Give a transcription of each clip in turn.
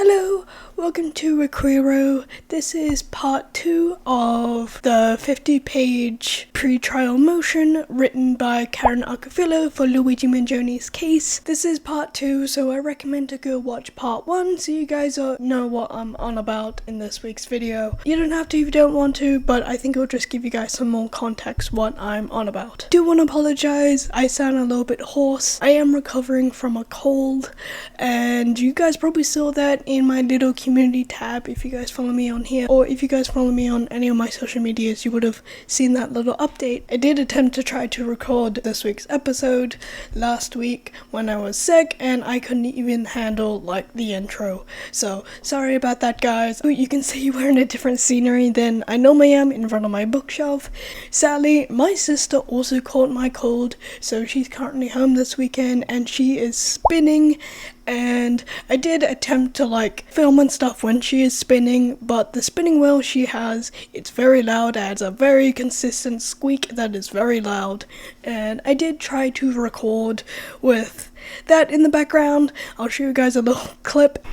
Hello, welcome to Requiro. This is part 2 of the 50-page pre-trial motion written by Friedman Agnifilo for Luigi Mangione's case. This is part 2, so I recommend to go watch part 1 so you guys know what I'm on about in this week's video. You don't have to if you don't want to, but I think it'll just give you guys some more context what I'm on about. Do want to apologize, I sound a little bit hoarse. I am recovering from a cold, and you guys probably saw that in my little community tab if you guys follow me on here, or if you guys follow me on any of my social medias, you would have seen that little update. I did attempt to try to record this week's episode last week when I was sick, and I couldn't even handle the intro, so sorry about that, guys. You can see we're in a different scenery than I normally am, in front of my bookshelf. Sadly, my sister also caught my cold, so she's currently home this weekend and she is spinning. And I did attempt to film and stuff when she is spinning, but the spinning wheel she has, it's very loud, adds a very consistent squeak that is very loud, and I did try to record with that in the background. I'll show you guys a little clip.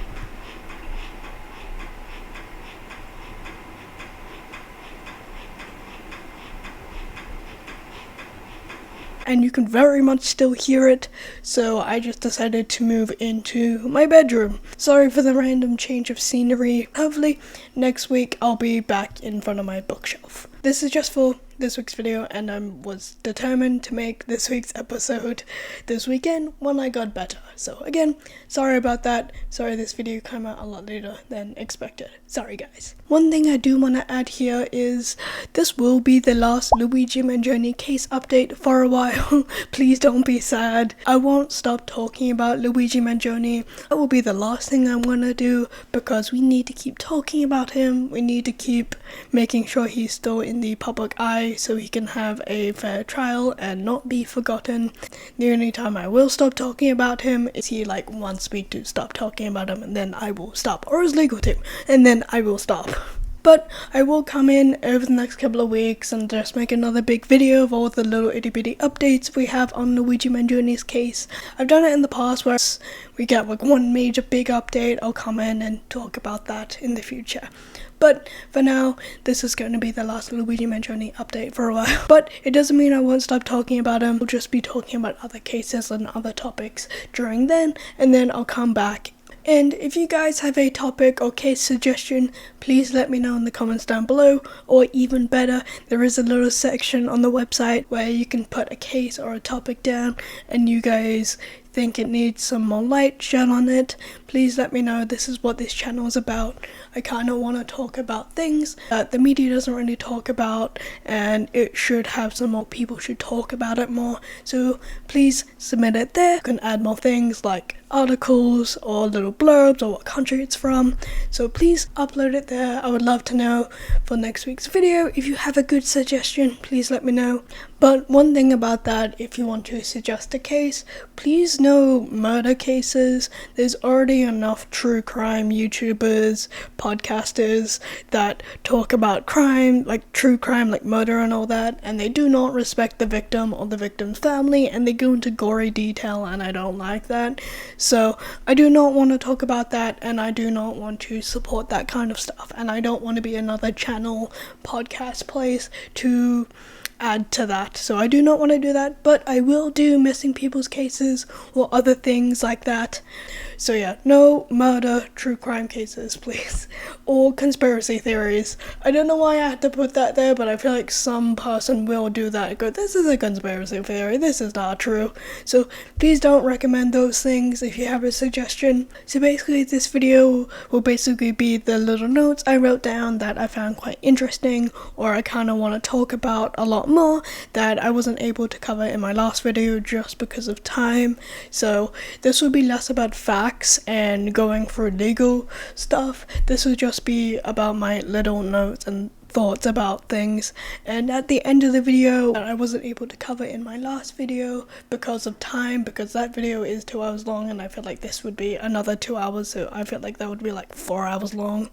And you can very much still hear it, so I just decided to move into my bedroom. Sorry for the random change of scenery. Hopefully next week I'll be back in front of my bookshelf. This is just for this week's video, and I was determined to make this week's episode this weekend when I got better. So again, sorry about that. Sorry this video came out a lot later than expected. Sorry guys. One thing I do want to add here is this will be the last Luigi Mangione case update for a while. Please don't be sad. I won't stop talking about Luigi Mangione. That will be the last thing I'm gonna do, because we need to keep talking about him. We need to keep making sure he's still in the public eye so he can have a fair trial and not be forgotten. The only time I will stop talking about him is he wants me to stop talking about him, and then I will stop, or his legal team, and then I will stop. But I will come in over the next couple of weeks and just make another big video of all the little itty bitty updates we have on Luigi Mangione's case. I've done it in the past where we get one major big update. I'll come in and talk about that in the future. But for now, this is going to be the last Luigi Mangione update for a while. But it doesn't mean I won't stop talking about him. We'll just be talking about other cases and other topics during then, and then I'll come back. And if you guys have a topic or case suggestion, please let me know in the comments down below, or even better, there is a little section on the website where you can put a case or a topic down, and you guys think it needs some more light shed on it, please let me know. This is what this channel is about. I kind of want to talk about things that the media doesn't really talk about, and it should have some more people should talk about it more, so please submit it there. You can add more things like articles or little blurbs or what country it's from, so please upload it there. I would love to know for next week's video. If you have a good suggestion, please let me know. But one thing about that, if you want to suggest a case, please no murder cases. There's already enough true crime YouTubers, podcasters that talk about crime, true crime, murder and all that, and they do not respect the victim or the victim's family, and they go into gory detail, and I don't like that. So I do not want to talk about that, and I do not want to support that kind of stuff, and I don't want to be another channel, podcast place to add to that. So I do not want to do that, but I will do missing people's cases or other things like that. So yeah, no murder, true crime cases, please. Or conspiracy theories. I don't know why I had to put that there, but I feel like some person will do that and go, this is a conspiracy theory, this is not true. So please don't recommend those things if you have a suggestion. So basically this video will basically be the little notes I wrote down that I found quite interesting, or I kind of want to talk about a lot more that I wasn't able to cover in my last video just because of time. So this will be less about facts and going through legal stuff. This will just be about my little notes and thoughts about things. And at the end of the video, I wasn't able to cover in my last video because of time, because that video is 2 hours long and I feel like this would be another 2 hours, so I feel like that would be like 4 hours long,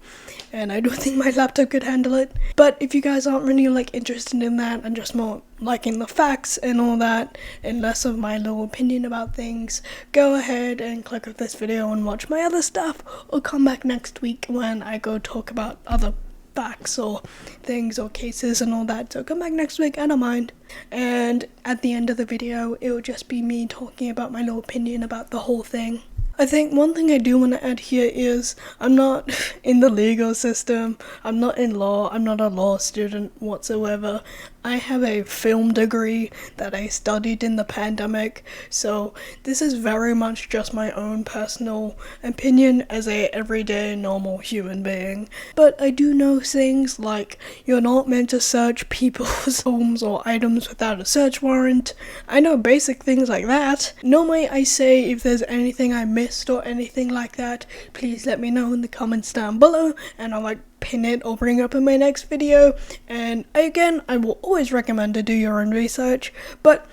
and I don't think my laptop could handle it. But if you guys aren't really like interested in that and just more liking the facts and all that and less of my little opinion about things, go ahead and click off this video and watch my other stuff, or come back next week when I go talk about other facts or things or cases and all that. So come back next week, I don't mind. And at the end of the video, it will just be me talking about my little opinion about the whole thing. I think one thing I do want to add here is I'm not in the legal system, I'm not in law, I'm not a law student whatsoever. I have a film degree that I studied in the pandemic, so this is very much just my own personal opinion as a everyday normal human being. But I do know things like you're not meant to search people's homes or items without a search warrant. I know basic things like that. Normally I say if there's anything I missed or anything like that, please let me know in the comments down below, and I'll pin it or bring up in my next video. And again, I will always recommend to do your own research, but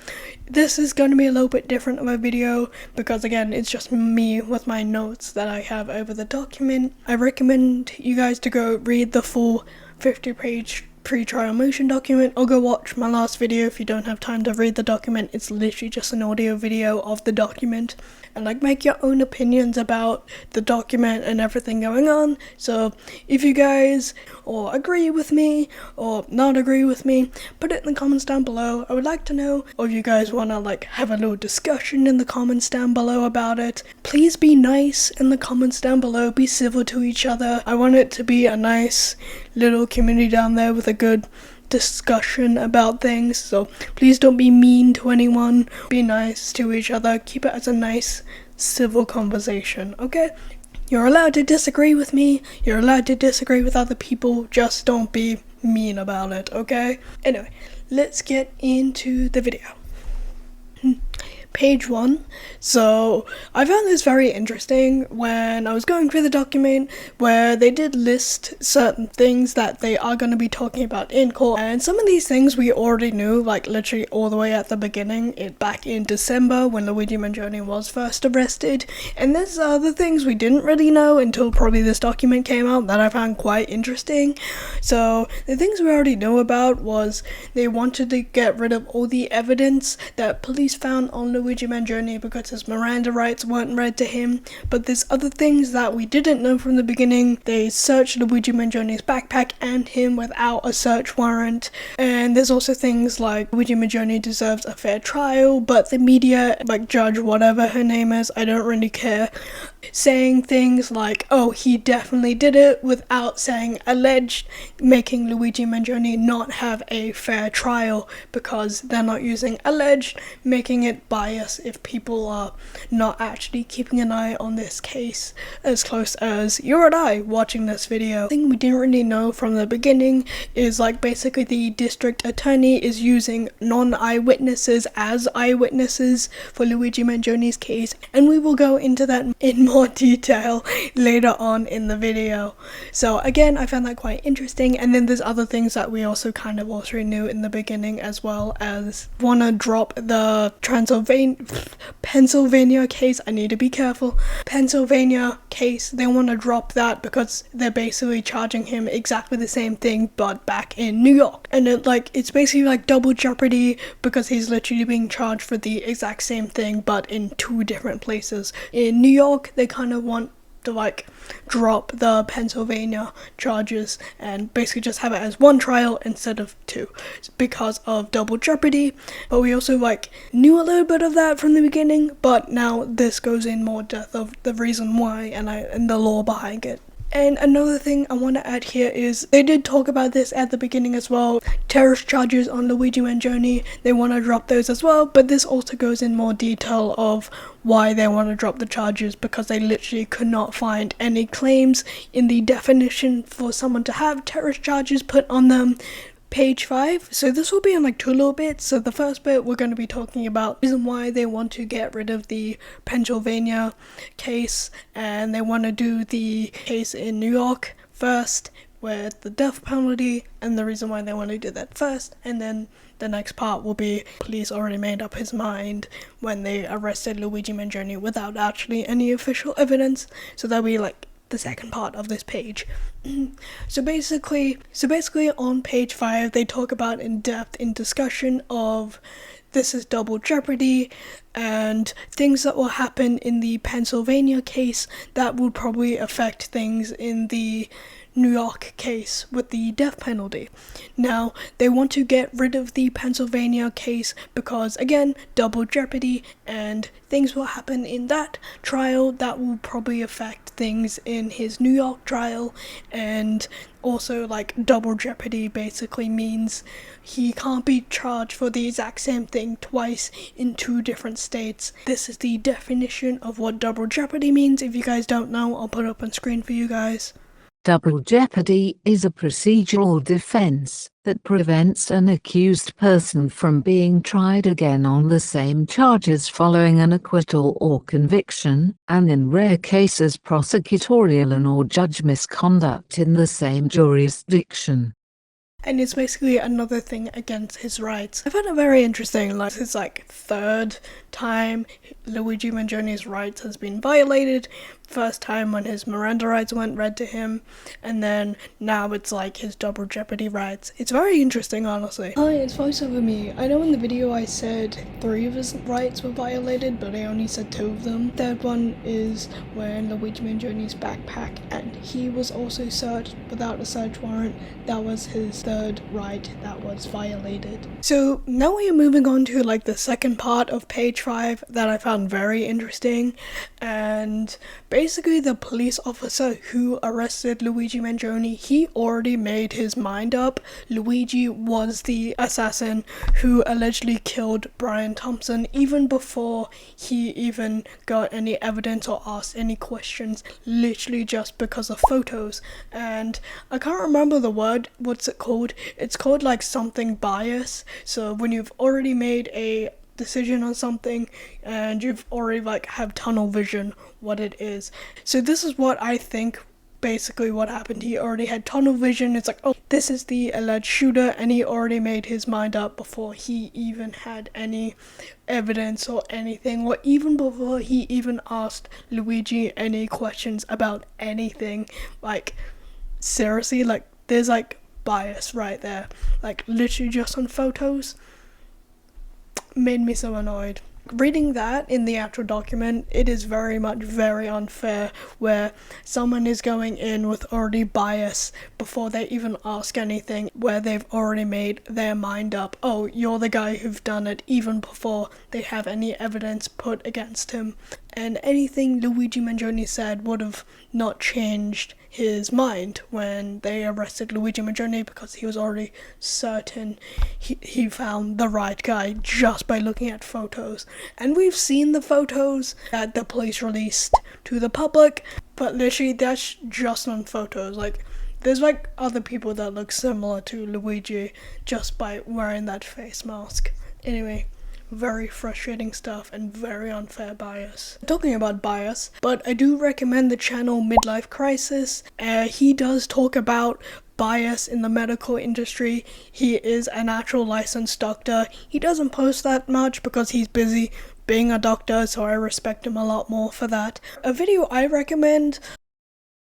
this is going to be a little bit different of a video because again, it's just me with my notes that I have over the document. I recommend you guys to go read the full 50-page pre-trial motion document, or go watch my last video if you don't have time to read the document. It's literally just an audio video of the document, and make your own opinions about the document and everything going on. So if you guys or agree with me or not agree with me, put it in the comments down below. I would like to know. Or if you guys want to have a little discussion in the comments down below about it, please be nice in the comments down below, be civil to each other. I want it to be a nice little community down there with a good discussion about things, so please don't be mean to anyone, be nice to each other, keep it as a nice civil conversation, okay? You're allowed to disagree with me, you're allowed to disagree with other people, just don't be mean about it, okay? Anyway, let's get into the video. Page 1. So I found this very interesting when I was going through the document, where they did list certain things that they are going to be talking about in court, and some of these things we already knew, literally all the way at the beginning, back in December when Luigi Mangione was first arrested, and there's other things we didn't really know until probably this document came out that I found quite interesting. So the things we already knew about was they wanted to get rid of all the evidence that police found on Luigi Mangione because his Miranda rights weren't read to him, but there's other things that we didn't know from the beginning. They searched Luigi Mangione's backpack and him without a search warrant, and there's also things like Luigi Mangione deserves a fair trial, but the media, Judge whatever her name is, I don't really care, saying things like, oh, he definitely did it, without saying alleged, making Luigi Mangione not have a fair trial because they're not using alleged, making it biased if people are not actually keeping an eye on this case as close as you and I watching this video. The thing we didn't really know from the beginning is basically the district attorney is using non-eyewitnesses as eyewitnesses for Luigi Mangione's case, and we will go into that in more detail later on in the video. So again, I found that quite interesting, and then there's other things that we also kind of also knew in the beginning, as well as want to drop the Pennsylvania case. I need to be careful. Pennsylvania case, they want to drop that because they're basically charging him exactly the same thing but back in New York, and it's basically double jeopardy because he's literally being charged for the exact same thing but in 2 different places. In New York, they kind of want to drop the Pennsylvania charges and basically just have it as 1 trial instead of 2 because of double jeopardy. But we also knew a little bit of that from the beginning, but now this goes in more depth of the reason why and the law behind it. And another thing I want to add here is they did talk about this at the beginning as well. Terrorist charges on Luigi Mangione, they want to drop those as well, but this also goes in more detail of why they want to drop the charges, because they literally could not find any claims in the definition for someone to have terrorist charges put on them. Page 5. So this will be in 2 little bits. So the first bit we're going to be talking about the reason why they want to get rid of the Pennsylvania case and they want to do the case in New York first. with the death penalty and the reason why they want to do that first, and then the next part will be police already made up his mind when they arrested Luigi Mangione without actually any official evidence. So that'll be like the second part of this page. So basically on page 5 they talk about in depth in discussion of this is double jeopardy and things that will happen in the Pennsylvania case that would probably affect things in the New York case with the death penalty. Now, they want to get rid of the Pennsylvania case because, again, double jeopardy and things will happen in that trial that will probably affect things in his New York trial. And also, like, double jeopardy basically means he can't be charged for the exact same thing twice in 2 different states. This is the definition of what double jeopardy means. If you guys don't know, I'll put it up on screen for you guys. Double jeopardy is a procedural defense that prevents an accused person from being tried again on the same charges following an acquittal or conviction, and in rare cases prosecutorial and/or judge misconduct in the same jurisdiction. And it's basically another thing against his rights. I found it very interesting, like it's like 3rd time Luigi Mangione's rights has been violated. First time when his Miranda rights weren't read to him, and then now it's like his double jeopardy rights. It's very interesting, honestly. Hi, it's voiceover me. I know in the video I said 3 of his rights were violated, but I only said 2 of them. Third one is when Luigi Mangione's backpack, and he was also searched without a search warrant. That was his 3rd right that was violated. So now we are moving on to like the second part of page 5 that I found very interesting, and basically the police officer who arrested Luigi Mangione, he already made his mind up. Luigi was the assassin who allegedly killed Brian Thompson even before he even got any evidence or asked any questions, literally just because of photos. And I can't remember the word, what's it called? It's called like something bias. So when you've already made a decision on something and you've already like have tunnel vision what it is. So this is what I think basically what happened. He already had tunnel vision. It's like, oh, this is the alleged shooter, and he already made his mind up before he even had any evidence or anything, or even before he even asked Luigi any questions about anything. Like seriously, like there's like bias right there, like literally just on photos. Made me so annoyed. Reading that in the actual document, it is very much very unfair where someone is going in with already bias before they even ask anything, where they've already made their mind up. Oh, you're the guy who've done it, even before they have any evidence put against him. And anything Luigi Mangione said would have not changed his mind when they arrested Luigi Mangione, because he was already certain he found the right guy just by looking at photos. And we've seen the photos that the police released to the public, but literally that's just on photos. Like there's like other people that look similar to Luigi just by wearing that face mask. Anyway, very frustrating stuff and very unfair bias. Talking about bias, but I do recommend the channel Midlife Crisis. He does talk about bias in the medical industry. He is an actual licensed doctor. He doesn't post that much because he's busy being a doctor, so I respect him a lot more for that. A video I recommend.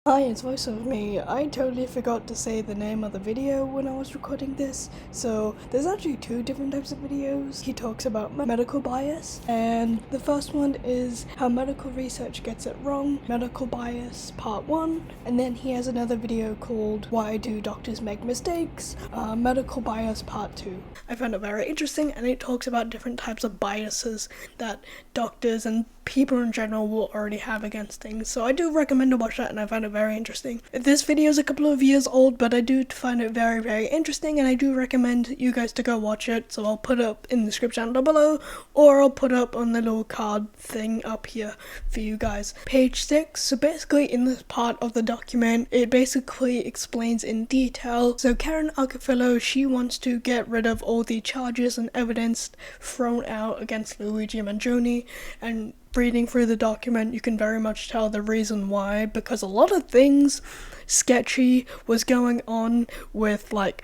Hi, it's voiceover me. I totally forgot to say the name of the video when I was recording this. So there's actually 2 different types of videos. He talks about medical bias, and the first one is how medical research gets it wrong, medical bias part 1, and then he has another video called Why Do Doctors Make Mistakes, medical bias part 2. I found it very interesting, and it talks about different types of biases that doctors and people in general will already have against things. So I do recommend to watch that, and I found it very interesting. This video is a couple of years old, but I do find it very, very interesting, and I do recommend you guys to go watch it. So I'll put it up in the description down below, or I'll put up on the little card thing up here for you guys. Page 6. So basically in this part of the document, it basically explains in detail. So Karen Audiophile, she wants to get rid of all the charges and evidence thrown out against Luigi Mangione, and reading through the document, you can very much tell the reason why, because a lot of things sketchy was going on with, like,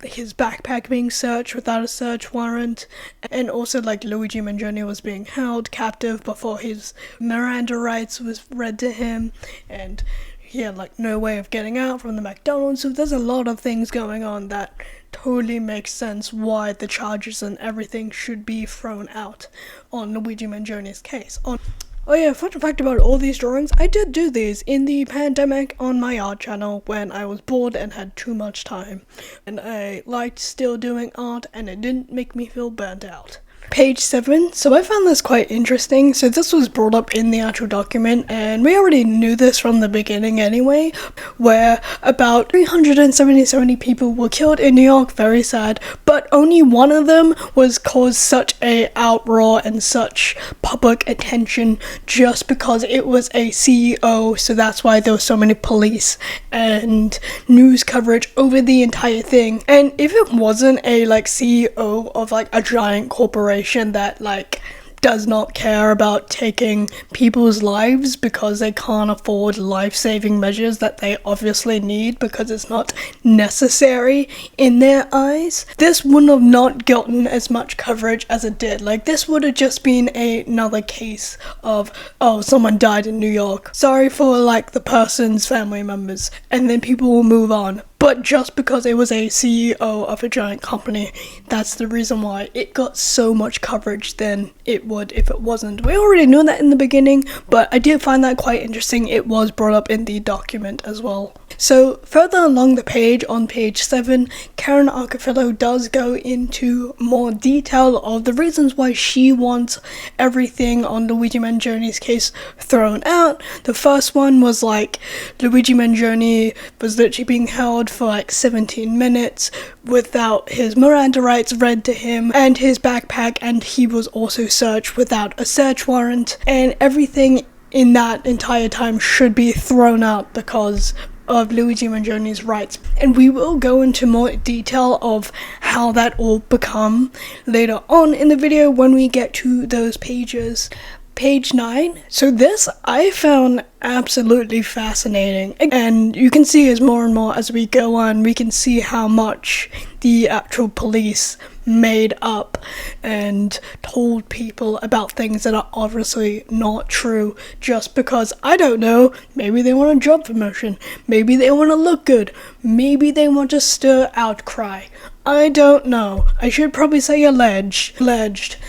his backpack being searched without a search warrant, and also, like, Luigi Mangione was being held captive before his Miranda rights was read to him, and he had, like, no way of getting out from the McDonald's. So there's a lot of things going on that totally makes sense why the charges and everything should be thrown out on Luigi Mangione's case. Oh yeah, fun fact about all these drawings, I did do these in the pandemic on my art channel when I was bored and had too much time. And I liked still doing art, and it didn't make me feel burnt out. Page 7. So I found this quite interesting. So this was brought up in the actual document, and we already knew this from the beginning anyway, where about 370 people were killed in New York, very sad, but only one of them was caused such a outroar and such public attention just because it was a CEO, so that's why there were so many police and news coverage over the entire thing. And if it wasn't a, like, CEO of, like, a giant corporation that, like, does not care about taking people's lives because they can't afford life-saving measures that they obviously need because it's not necessary in their eyes, this wouldn't have not gotten as much coverage as it did. Like, this would have just been another case of, oh, someone died in New York, sorry for, like, the person's family members, and then people will move on. But just because it was a CEO of a giant company, that's the reason why it got so much coverage than it would if it wasn't. We already knew that in the beginning, but I did find that quite interesting. It was brought up in the document as well. So further along the page, on page 7, Karen Audiophile does go into more detail of the reasons why she wants everything on Luigi Mangione's case thrown out. The first one was, like, Luigi Mangione was literally being held for, like, 17 minutes without his Miranda rights read to him and his backpack, and he was also searched without a search warrant, and everything in that entire time should be thrown out because of Luigi Mangione's rights. And we will go into more detail of how that will become later on in the video when we get to those pages. Page 9. So this I found absolutely fascinating, and you can see as more and more as we go on, we can see how much the actual police made up and told people about things that are obviously not true just because, I don't know, maybe they want a job promotion, maybe they want to look good, maybe they want to stir outcry. I don't know. I should probably say alleged.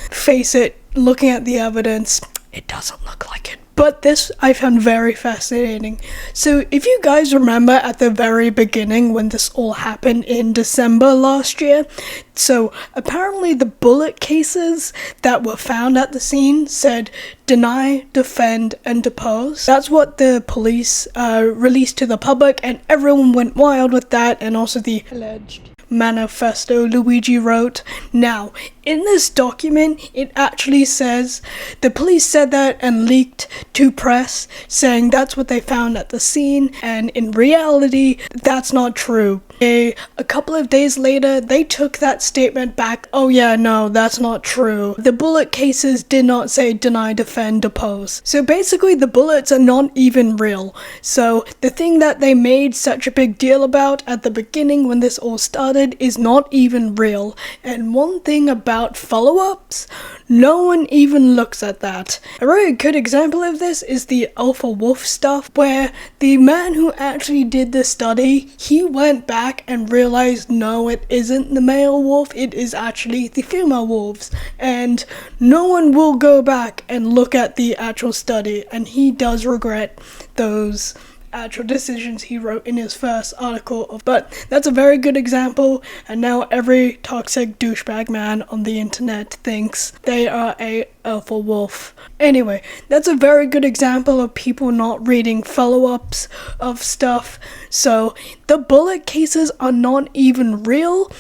Face it, looking at the evidence, it doesn't look like it. But this I found very fascinating. So if you guys remember at the very beginning when this all happened in December last year, so apparently the bullet cases that were found at the scene said deny, defend, and depose. That's what the police released to the public, and everyone went wild with that, and also the alleged manifesto Luigi wrote. Now, in this document, it actually says the police said that and leaked to press, saying that's what they found at the scene, and in reality, that's not true. A couple of days later, they took that statement back. Oh yeah, no, that's not true. The bullet cases did not say deny, defend, depose. So basically, the bullets are not even real. So the thing that they made such a big deal about at the beginning when this all started is not even real. And one thing about follow-ups, no one even looks at that. A very good example of this is the alpha wolf stuff, where the man who actually did the study, he went back and realized no, it isn't the male wolf, it is actually the female wolves, and no one will go back and look at the actual study, and he does regret those actual decisions he wrote in his first article. But that's a very good example, and now every toxic douchebag man on the internet thinks they are a alpha wolf. Anyway, that's a very good example of people not reading follow-ups of stuff. So the bullet cases are not even real.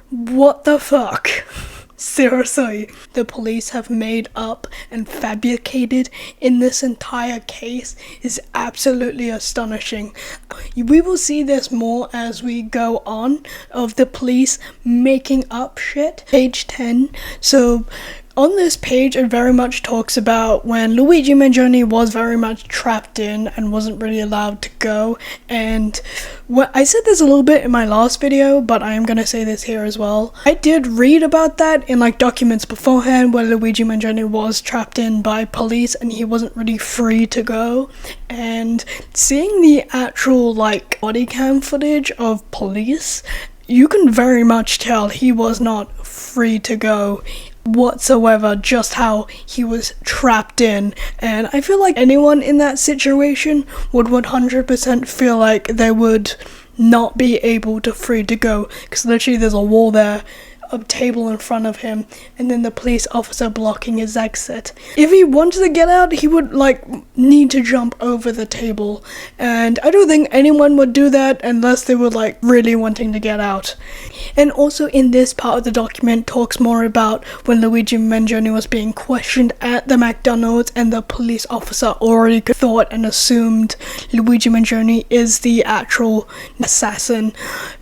What the fuck? Seriously, the police have made up and fabricated in this entire case is absolutely astonishing. We will see this more as we go on, of the police making up shit. Page 10. So On this page, it very much talks about when Luigi Mangione was very much trapped in and wasn't really allowed to go. And I said this a little bit in my last video, but I am going to say this here as well. I did read about that in like documents beforehand where Luigi Mangione was trapped in by police and he wasn't really free to go. And seeing the actual like body cam footage of police, you can very much tell he was not free to go whatsoever, just how he was trapped in. And I feel like anyone in that situation would 100% feel like they would not be able to free to go, because literally there's a wall there, a table in front of him, and then the police officer blocking his exit. If he wanted to get out, he would like need to jump over the table, and I don't think anyone would do that unless they were like really wanting to get out. And also in this part of the document talks more about when Luigi Mangione was being questioned at the McDonald's, and the police officer already thought and assumed Luigi Mangione is the actual assassin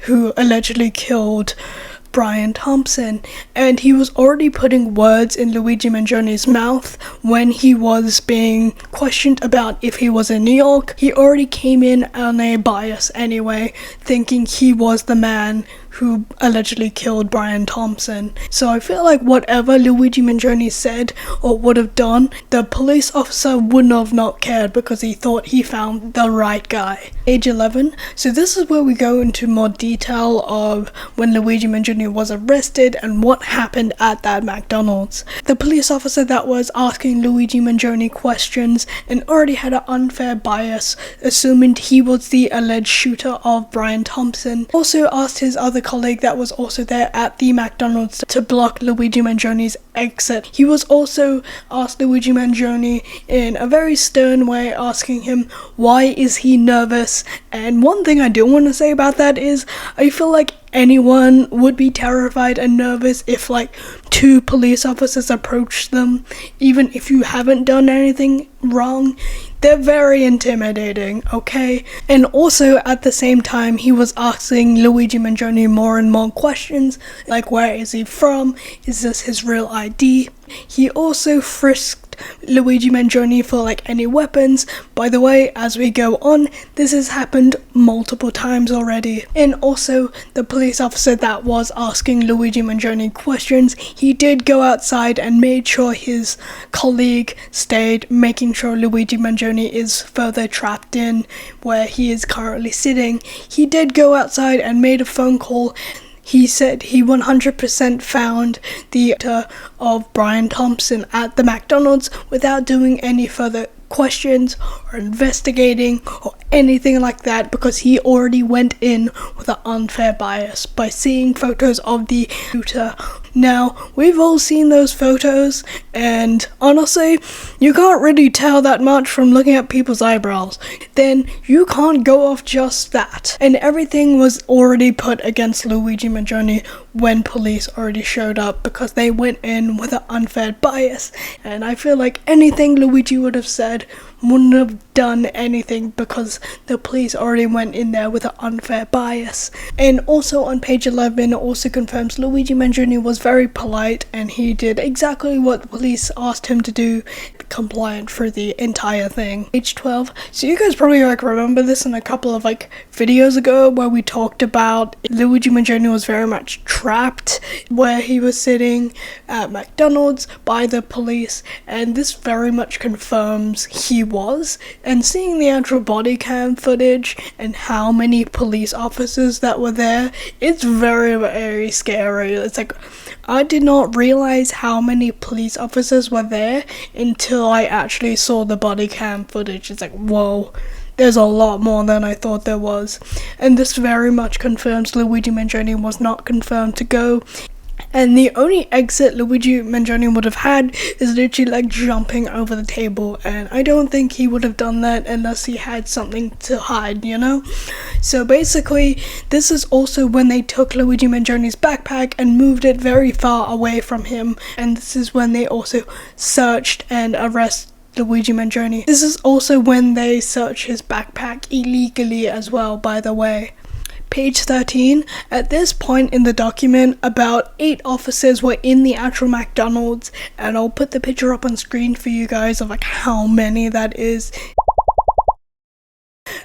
who allegedly killed Brian Thompson, and he was already putting words in Luigi Mangione's mouth when he was being questioned about if he was in New York. He already came in on a bias anyway, thinking he was the man who allegedly killed Brian Thompson. So I feel like whatever Luigi Mangione said or would have done, the police officer wouldn't have not cared because he thought he found the right guy. Page 11. So this is where we go into more detail of when Luigi Mangione was arrested and what happened at that McDonald's. The police officer that was asking Luigi Mangione questions and already had an unfair bias, assuming he was the alleged shooter of Brian Thompson, also asked his other colleague that was also there at the McDonald's to block Luigi Mangione's exit. He was also asked Luigi Mangione in a very stern way, asking him why is he nervous. And one thing I do want to say about that is I feel like anyone would be terrified and nervous if like two police officers approach them, even if you haven't done anything wrong. They're very intimidating, okay? And also at the same time, he was asking Luigi Mangione more and more questions, like where is he from? Is this his real ID? He also frisked Luigi Mangione for like any weapons. By the way, as we go on, this has happened multiple times already. And also, the police officer that was asking Luigi Mangione questions, he did go outside and made sure his colleague stayed, making sure Luigi Mangione is further trapped in where he is currently sitting. He did go outside and made a phone call. He said he 100% found the shooter of Brian Thompson at the McDonald's without doing any further questions or investigating or anything like that, because he already went in with an unfair bias by seeing photos of the shooter. Now, we've all seen those photos, and honestly, you can't really tell that much from looking at people's eyebrows. Then you can't go off just that. And everything was already put against Luigi Mangione when police already showed up, because they went in with an unfair bias. And I feel like anything Luigi would have said wouldn't have done anything because the police already went in there with an unfair bias. And also on page 11, it also confirms Luigi Mangione was very polite and he did exactly what the police asked him to do, compliant for the entire thing. Page 12. So you guys probably like remember this in a couple of like videos ago where we talked about Luigi Mangione was very much trapped where he was sitting at McDonald's by the police, and this very much confirms he was. And seeing the actual body cam footage and how many police officers that were there, it's very, very scary. It's like, I did not realize how many police officers were there until I actually saw the body cam footage. It's like, whoa, there's a lot more than I thought there was. And this very much confirms Luigi Mangione was not confirmed to go. And the only exit Luigi Mangione would have had is literally like jumping over the table, and I don't think he would have done that unless he had something to hide, you know? So basically, this is also when they took Luigi Mangione's backpack and moved it very far away from him, and this is when they also searched and arrested Luigi Mangione. This is also when they searched his backpack illegally as well, by the way. Page 13. At this point in the document, about 8 officers were in the actual McDonald's, and I'll put the picture up on screen for you guys of like how many that is.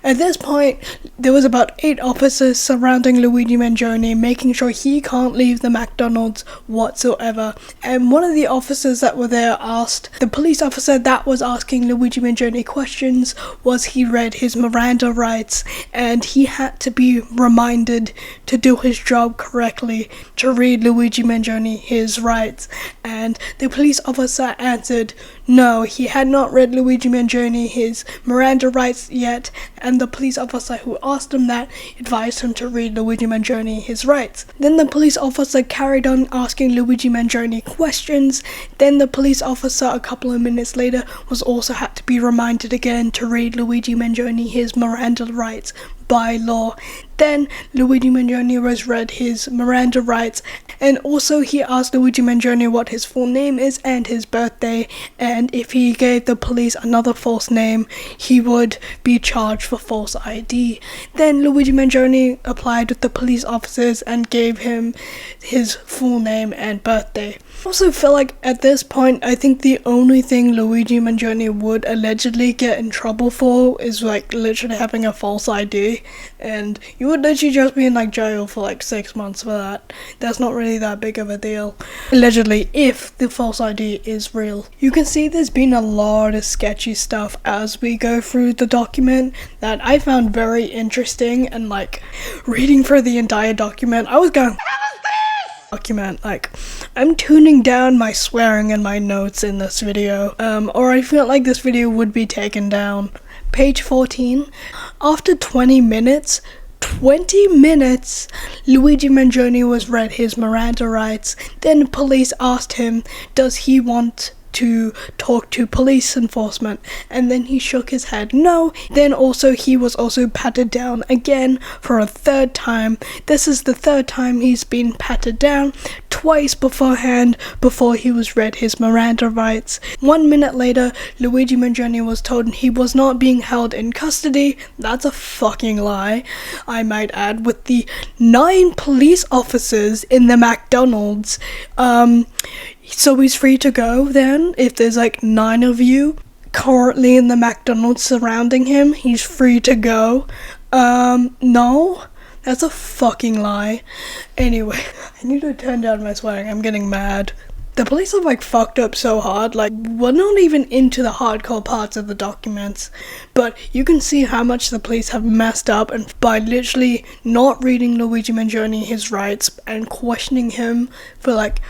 At this point, there was about 8 officers surrounding Luigi Mangione, making sure he can't leave the McDonald's whatsoever. And one of the officers that were there asked, the police officer that was asking Luigi Mangione questions, was he read his Miranda rights, and he had to be reminded to do his job correctly, to read Luigi Mangione his rights. And the police officer answered, no, he had not read Luigi Mangione his Miranda rights yet, and the police officer who asked him that advised him to read Luigi Mangione his rights. Then the police officer carried on asking Luigi Mangione questions. Then the police officer a couple of minutes later was also had to be reminded again to read Luigi Mangione his Miranda rights by law. Then Luigi Mangione was read his Miranda rights, and also he asked Luigi Mangione what his full name is and his birthday, and if he gave the police another false name, he would be charged for false ID. Then Luigi Mangione applied with the police officers and gave him his full name and birthday. I also feel like at this point, I think the only thing Luigi Mangione would allegedly get in trouble for is like literally having a false ID, and you would literally just be in like jail for like 6 months for that. That's not really that big of a deal, allegedly, if the false ID is real. You can see there's been a lot of sketchy stuff as we go through the document that I found very interesting, and like reading through the entire document, I was going, like, I'm tuning down my swearing and my notes in this video, or I feel like this video would be taken down. Page 14. After 20 minutes, Luigi Mangione was read his Miranda rights. Then police asked him, does he want to talk to police enforcement, and then he shook his head no. Then also he was also patted down again for a 3rd time. This is the 3rd time he's been patted down, twice beforehand before he was read his Miranda rights. 1 minute later, Luigi Mangione was told he was not being held in custody. That's a fucking lie, I might add, with the 9 police officers in the McDonald's. So he's free to go then. If there's like 9 of you currently in the McDonald's surrounding him, he's free to go. No, that's a fucking lie. Anyway, I need to turn down my swearing, I'm getting mad. The police have like fucked up so hard, like we're not even into the hardcore parts of the documents, but you can see how much the police have messed up, and by literally not reading Luigi Mangione his rights and questioning him for like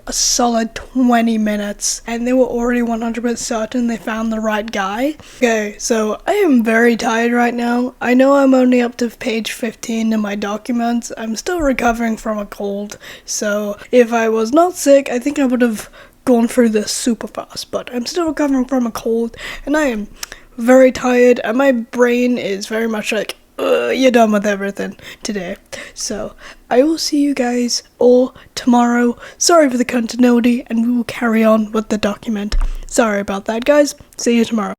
a solid 20 minutes, and they were already 100% certain they found the right guy. Okay, so I am very tired right now. I know I'm only up to page 15 in my documents. I'm still recovering from a cold, so if I was not sick, I think I would have gone through this super fast, but I'm still recovering from a cold, and I am very tired, and my brain is very much like, you're done with everything today. So I will see you guys all tomorrow. Sorry for the continuity, and we will carry on with the document. Sorry about that, guys. See you tomorrow.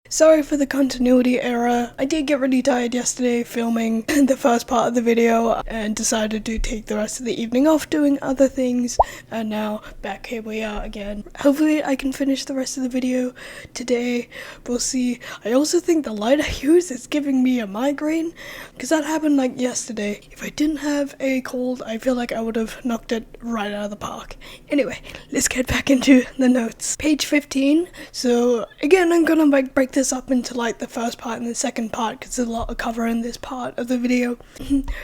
Sorry for the continuity error. I did get really tired yesterday filming the first part of the video and decided to take the rest of the evening off doing other things, and now back here we are again. Hopefully I can finish the rest of the video today. We'll see. I also think the light I use is giving me a migraine, because that happened like yesterday. If I didn't have a cold, I feel like I would have knocked it right out of the park. Anyway, let's get back into the notes. Page 15. So again, I'm gonna like break this up into like the first part and the second part, because there's a lot to cover in this part of the video.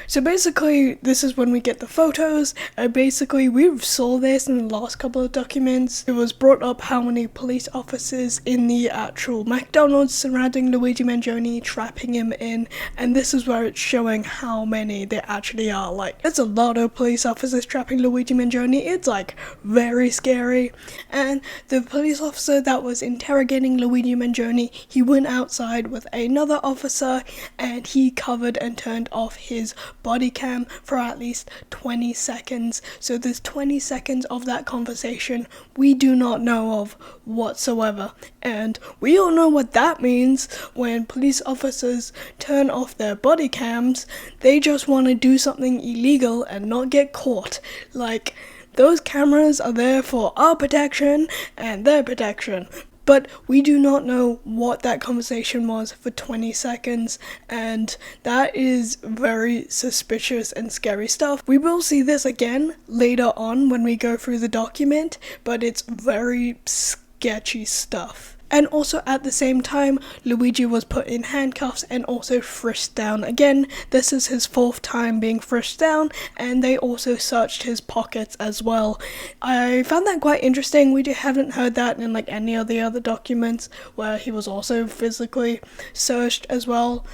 So basically this is when we get the photos. Basically we saw this in the last couple of documents. It was brought up how many police officers in the actual McDonald's surrounding Luigi Mangione, trapping him in, and this is where it's showing how many there actually are. Like, there's a lot of police officers trapping Luigi Mangione. It's like very scary. And the police officer that was interrogating Luigi Mangione, he went outside with another officer and he covered and turned off his body cam for at least 20 seconds. So there's 20 seconds of that conversation we do not know of whatsoever. And we all know what that means. When police officers turn off their body cams, they just want to do something illegal and not get caught. Like, those cameras are there for our protection and their protection. But we do not know what that conversation was for 20 seconds, and that is very suspicious and scary stuff. We will see this again later on when we go through the document, but it's very sketchy stuff. And also at the same time, Luigi was put in handcuffs and also frisked down again. This is his 4th time being frisked down, and they also searched his pockets as well. I found that quite interesting. We haven't heard that in like any of the other documents where he was also physically searched as well.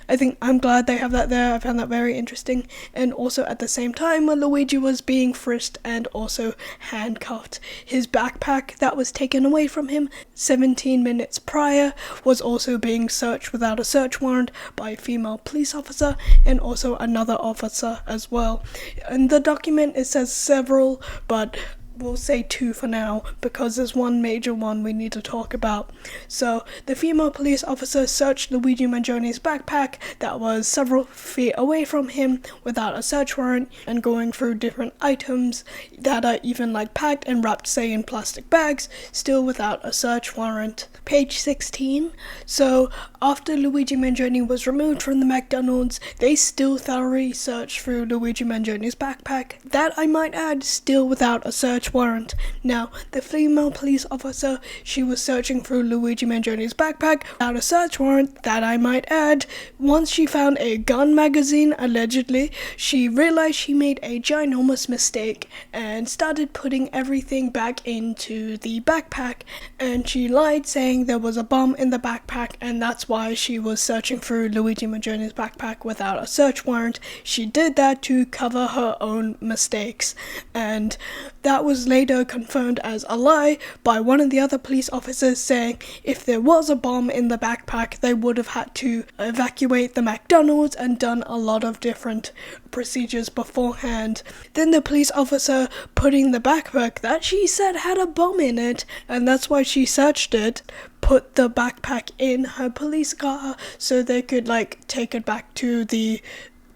I'm glad they have that there. I found that very interesting. And also at the same time when Luigi was being frisked and also handcuffed, his backpack that was taken away from him 17 minutes prior was also being searched without a search warrant by a female police officer and also another officer as well. In the document it says several, but we'll say 2 for now because there's one major one we need to talk about. So the female police officer searched Luigi Mangione's backpack that was several feet away from him without a search warrant and going through different items that are even like packed and wrapped, say, in plastic bags, still without a search warrant. Page 16. So after Luigi Mangione was removed from the McDonald's, they still thoroughly searched through Luigi Mangione's backpack. That, I might add, still without a search warrant. Now, the female police officer, she was searching through Luigi Mangione's backpack without a search warrant. That, I might add, once she found a gun magazine, allegedly, she realized she made a ginormous mistake and started putting everything back into the backpack, and she lied saying there was a bomb in the backpack, and that's why she was searching through Luigi Mangione's backpack without a search warrant. She did that to cover her own mistakes, and that was later confirmed as a lie by one of the other police officers, saying if there was a bomb in the backpack, they would have had to evacuate the McDonald's and done a lot of different procedures beforehand. Then the police officer putting the backpack that she said had a bomb in it, and that's why she searched it, put the backpack in her police car so they could take it back to the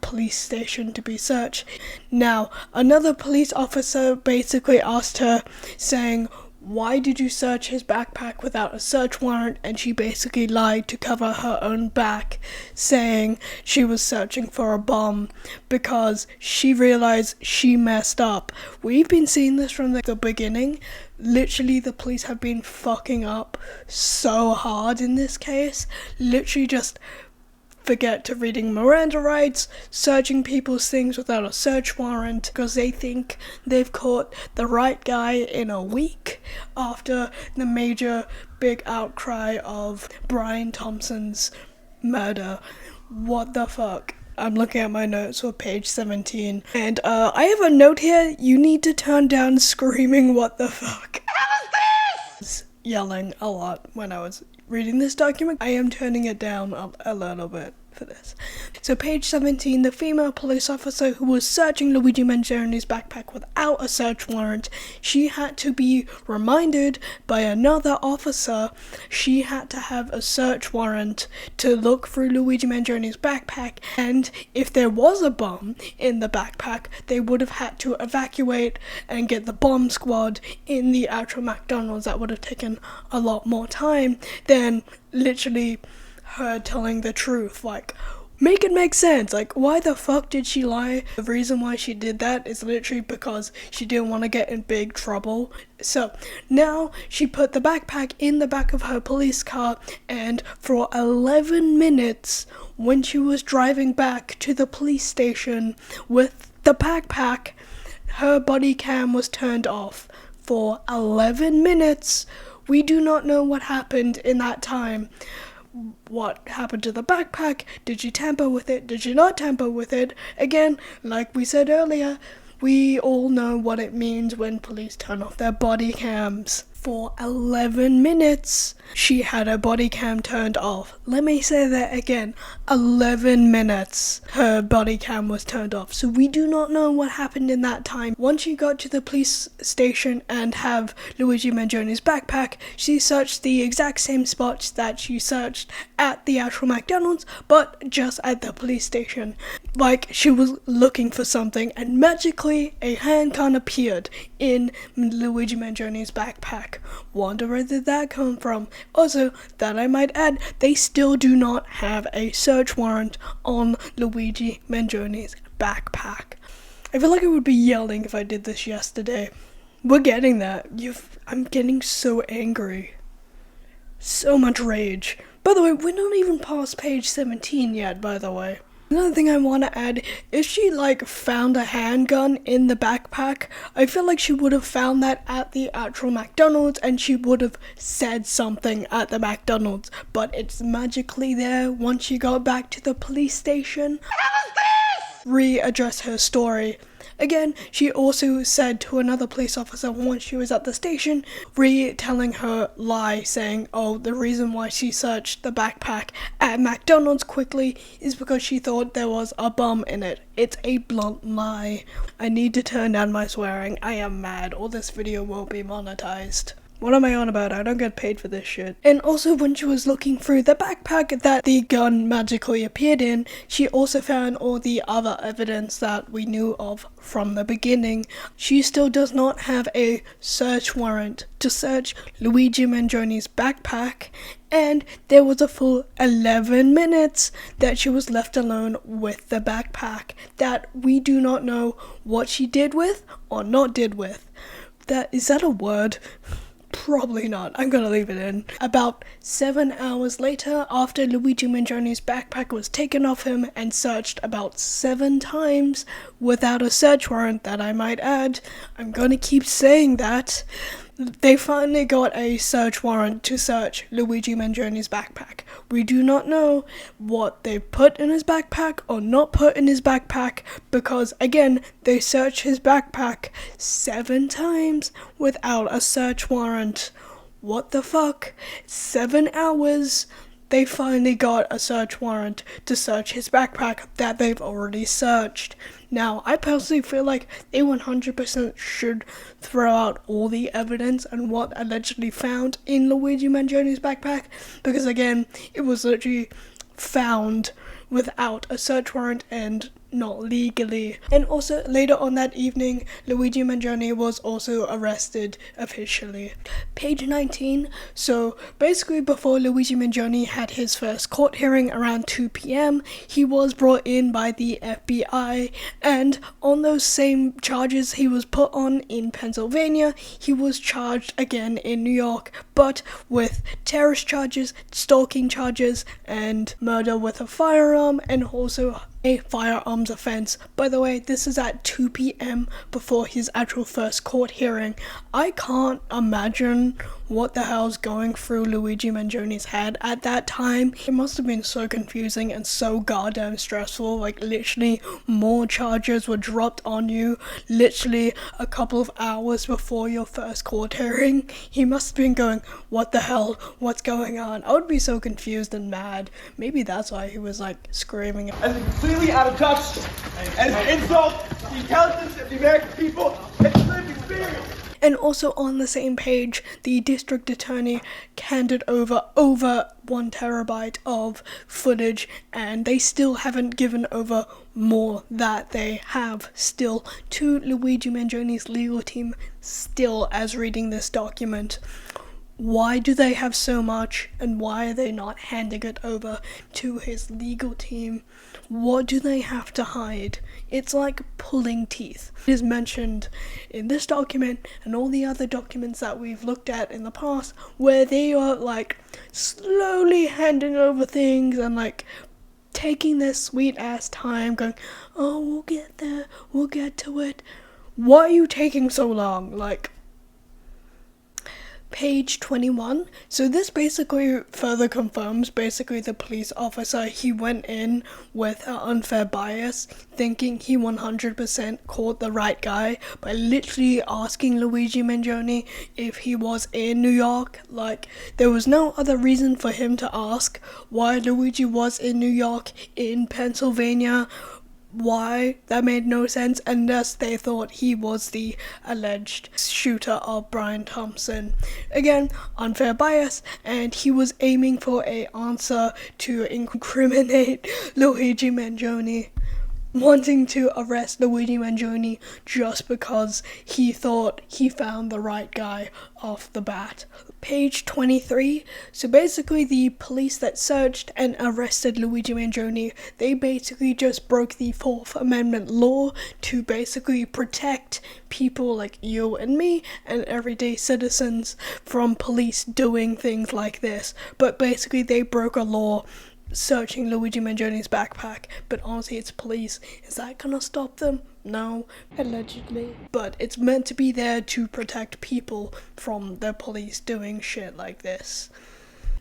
police station to be searched. Now, another police officer basically asked her, saying, why did you search his backpack without a search warrant? And she basically lied to cover her own back, saying she was searching for a bomb because she realized she messed up. We've been seeing this from the beginning. Literally, the police have been fucking up so hard in this case. Literally just forget to reading Miranda rights, searching people's things without a search warrant because they think they've caught the right guy in a week after the major big outcry of Brian Thompson's murder. What the fuck? I'm looking at my notes for page 17, and I have a note here. You need to turn down screaming what the fuck. I was yelling a lot when I was reading this document. I am turning it down a little bit for this. So page 17, the female police officer who was searching Luigi Mangione's backpack without a search warrant, she had to be reminded by another officer she had to have a search warrant to look through Luigi Mangione's backpack, and if there was a bomb in the backpack, they would have had to evacuate and get the bomb squad in the actual McDonald's. That would have taken a lot more time than literally her telling the truth. Make it make sense. Why the fuck did she lie? The reason why she did that is literally because she didn't want to get in big trouble. So now she put the backpack in the back of her police car, and for 11 minutes when she was driving back to the police station with the backpack, her body cam was turned off for 11 minutes. We do not know what happened in that time. What happened to the backpack? Did she tamper with it? Did she not tamper with it? Again, like we said earlier, We all know what it means when police turn off their body cams. For 11 minutes, she had her body cam turned off. Let me say that again. 11 minutes, her body cam was turned off. So we do not know what happened in that time. Once she got to the police station and have Luigi Mangione's backpack, she searched the exact same spots that she searched at the actual McDonald's, but just at the police station. Like, she was looking for something, and magically a handgun appeared in Luigi Mangione's backpack. Wonder where did that come from? Also, that I might add, they still do not have a search warrant on Luigi Mangione's backpack. I feel like I would be yelling if I did this yesterday. We're getting that. I'm getting so angry. So much rage. By the way, we're not even past page 17 yet, by the way. Another thing I want to add, if she found a handgun in the backpack, I feel like she would have found that at the actual McDonald's and she would have said something at the McDonald's, but it's magically there once she got back to the police station. Readdress her story. Again, she also said to another police officer once she was at the station, retelling her lie, saying, oh, the reason why she searched the backpack at McDonald's quickly is because she thought there was a bomb in it. It's a blunt lie. I need to turn down my swearing. I am mad, or this video won't be monetized. What am I on about? I don't get paid for this shit. And also, when she was looking through the backpack that the gun magically appeared in, she also found all the other evidence that we knew of from the beginning. She still does not have a search warrant to search Luigi Mangione's backpack, and there was a full 11 minutes that she was left alone with the backpack that we do not know what she did with or not did with. Is that a word? Probably not. I'm gonna leave it in. About 7 hours later, after Luigi Mangione's backpack was taken off him and searched about 7 times without a search warrant, that I might add, I'm gonna keep saying that, they finally got a search warrant to search Luigi Mangione's backpack. We do not know what they put in his backpack or not put in his backpack because, again, they searched his backpack 7 times without a search warrant. What the fuck? 7 hours. They finally got a search warrant to search his backpack that they've already searched. Now, I personally feel like they 100% should throw out all the evidence and what allegedly found in Luigi Mangione's backpack, because again, it was literally found without a search warrant and not legally. And also, later on that evening, Luigi Mangione was also arrested officially. Page 19. So basically, before Luigi Mangione had his first court hearing around 2 p.m, he was brought in by the FBI, and on those same charges he was put on in Pennsylvania, he was charged again in New York, but with terrorist charges, stalking charges, and murder with a firearm, and also a firearms offense. By the way, this is at 2 p.m. before his actual first court hearing. I can't imagine what the hell's going through Luigi Mangione's head at that time. It must have been so confusing and so goddamn stressful. Like, literally, more charges were dropped on you literally a couple of hours before your first court hearing. He must have been going, what the hell? What's going on? I would be so confused and mad. Maybe that's why he was like screaming. As completely out of touch and an insult to the intelligence of the American people and lived experience. And also on the same page, the district attorney handed over 1 terabyte of footage, and they still haven't given over more that they have still to Luigi Mangione's legal team still as reading this document. Why do they have so much, and why are they not handing it over to his legal team? What do they have to hide? It's like pulling teeth. It is mentioned in this document and all the other documents that we've looked at in the past where they are like slowly handing over things and like taking their sweet ass time going, oh, we'll get there, we'll get to it. Why are you taking so long? Like, Page 21. So this basically further confirms the police officer, he went in with an unfair bias, thinking he 100% caught the right guy by literally asking Luigi Mangione if he was in New York. Like, there was no other reason for him to ask why Luigi was in New York, in Pennsylvania. Why? That made no sense unless they thought he was the alleged shooter of Brian Thompson. Again, unfair bias, and he was aiming for an answer to incriminate Luigi Mangione, wanting to arrest Luigi Mangione just because he thought he found the right guy off the bat. Page 23. So basically the police that searched and arrested Luigi Mangione, they basically just broke the Fourth Amendment law to basically protect people like you and me and everyday citizens from police doing things like this. But basically they broke a law searching Luigi Mangione's backpack, but honestly it's police. Is that gonna stop them? No, allegedly. But it's meant to be there to protect people from the police doing shit like this.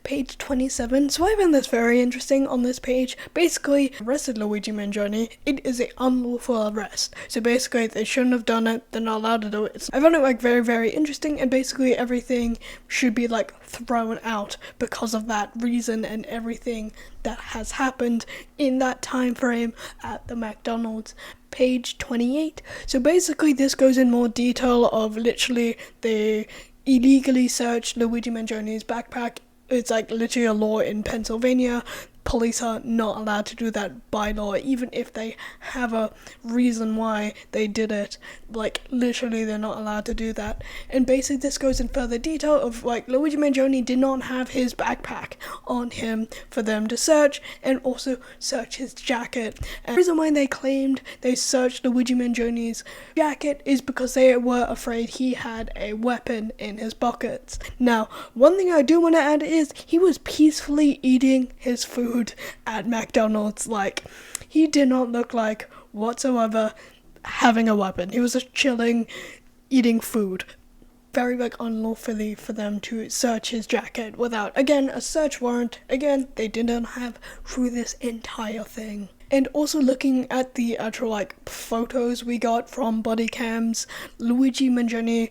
Page 27. So I found this very interesting on this page. Basically, arrested Luigi Mangione. It is an unlawful arrest. So basically, they shouldn't have done it. They're not allowed to do it. I found it very, very interesting, and basically everything should be thrown out because of that reason and everything that has happened in that time frame at the McDonald's. Page 28. So basically, this goes in more detail of literally they illegally searched Luigi Mangione's backpack. It's literally a law in Pennsylvania. Police are not allowed to do that by law, even if they have a reason why they did it. Literally, they're not allowed to do that. And basically, this goes in further detail of, Luigi Mangione did not have his backpack on him for them to search, and also search his jacket. And the reason why they claimed they searched Luigi Mangione's jacket is because they were afraid he had a weapon in his pockets. Now, one thing I do want to add is he was peacefully eating his food at McDonald's. He did not look like whatsoever having a weapon. He was just chilling, eating food. Very unlawfully for them to search his jacket without, again, a search warrant. Again, they didn't have through this entire thing. And also looking at the actual photos we got from body cams, Luigi Mangione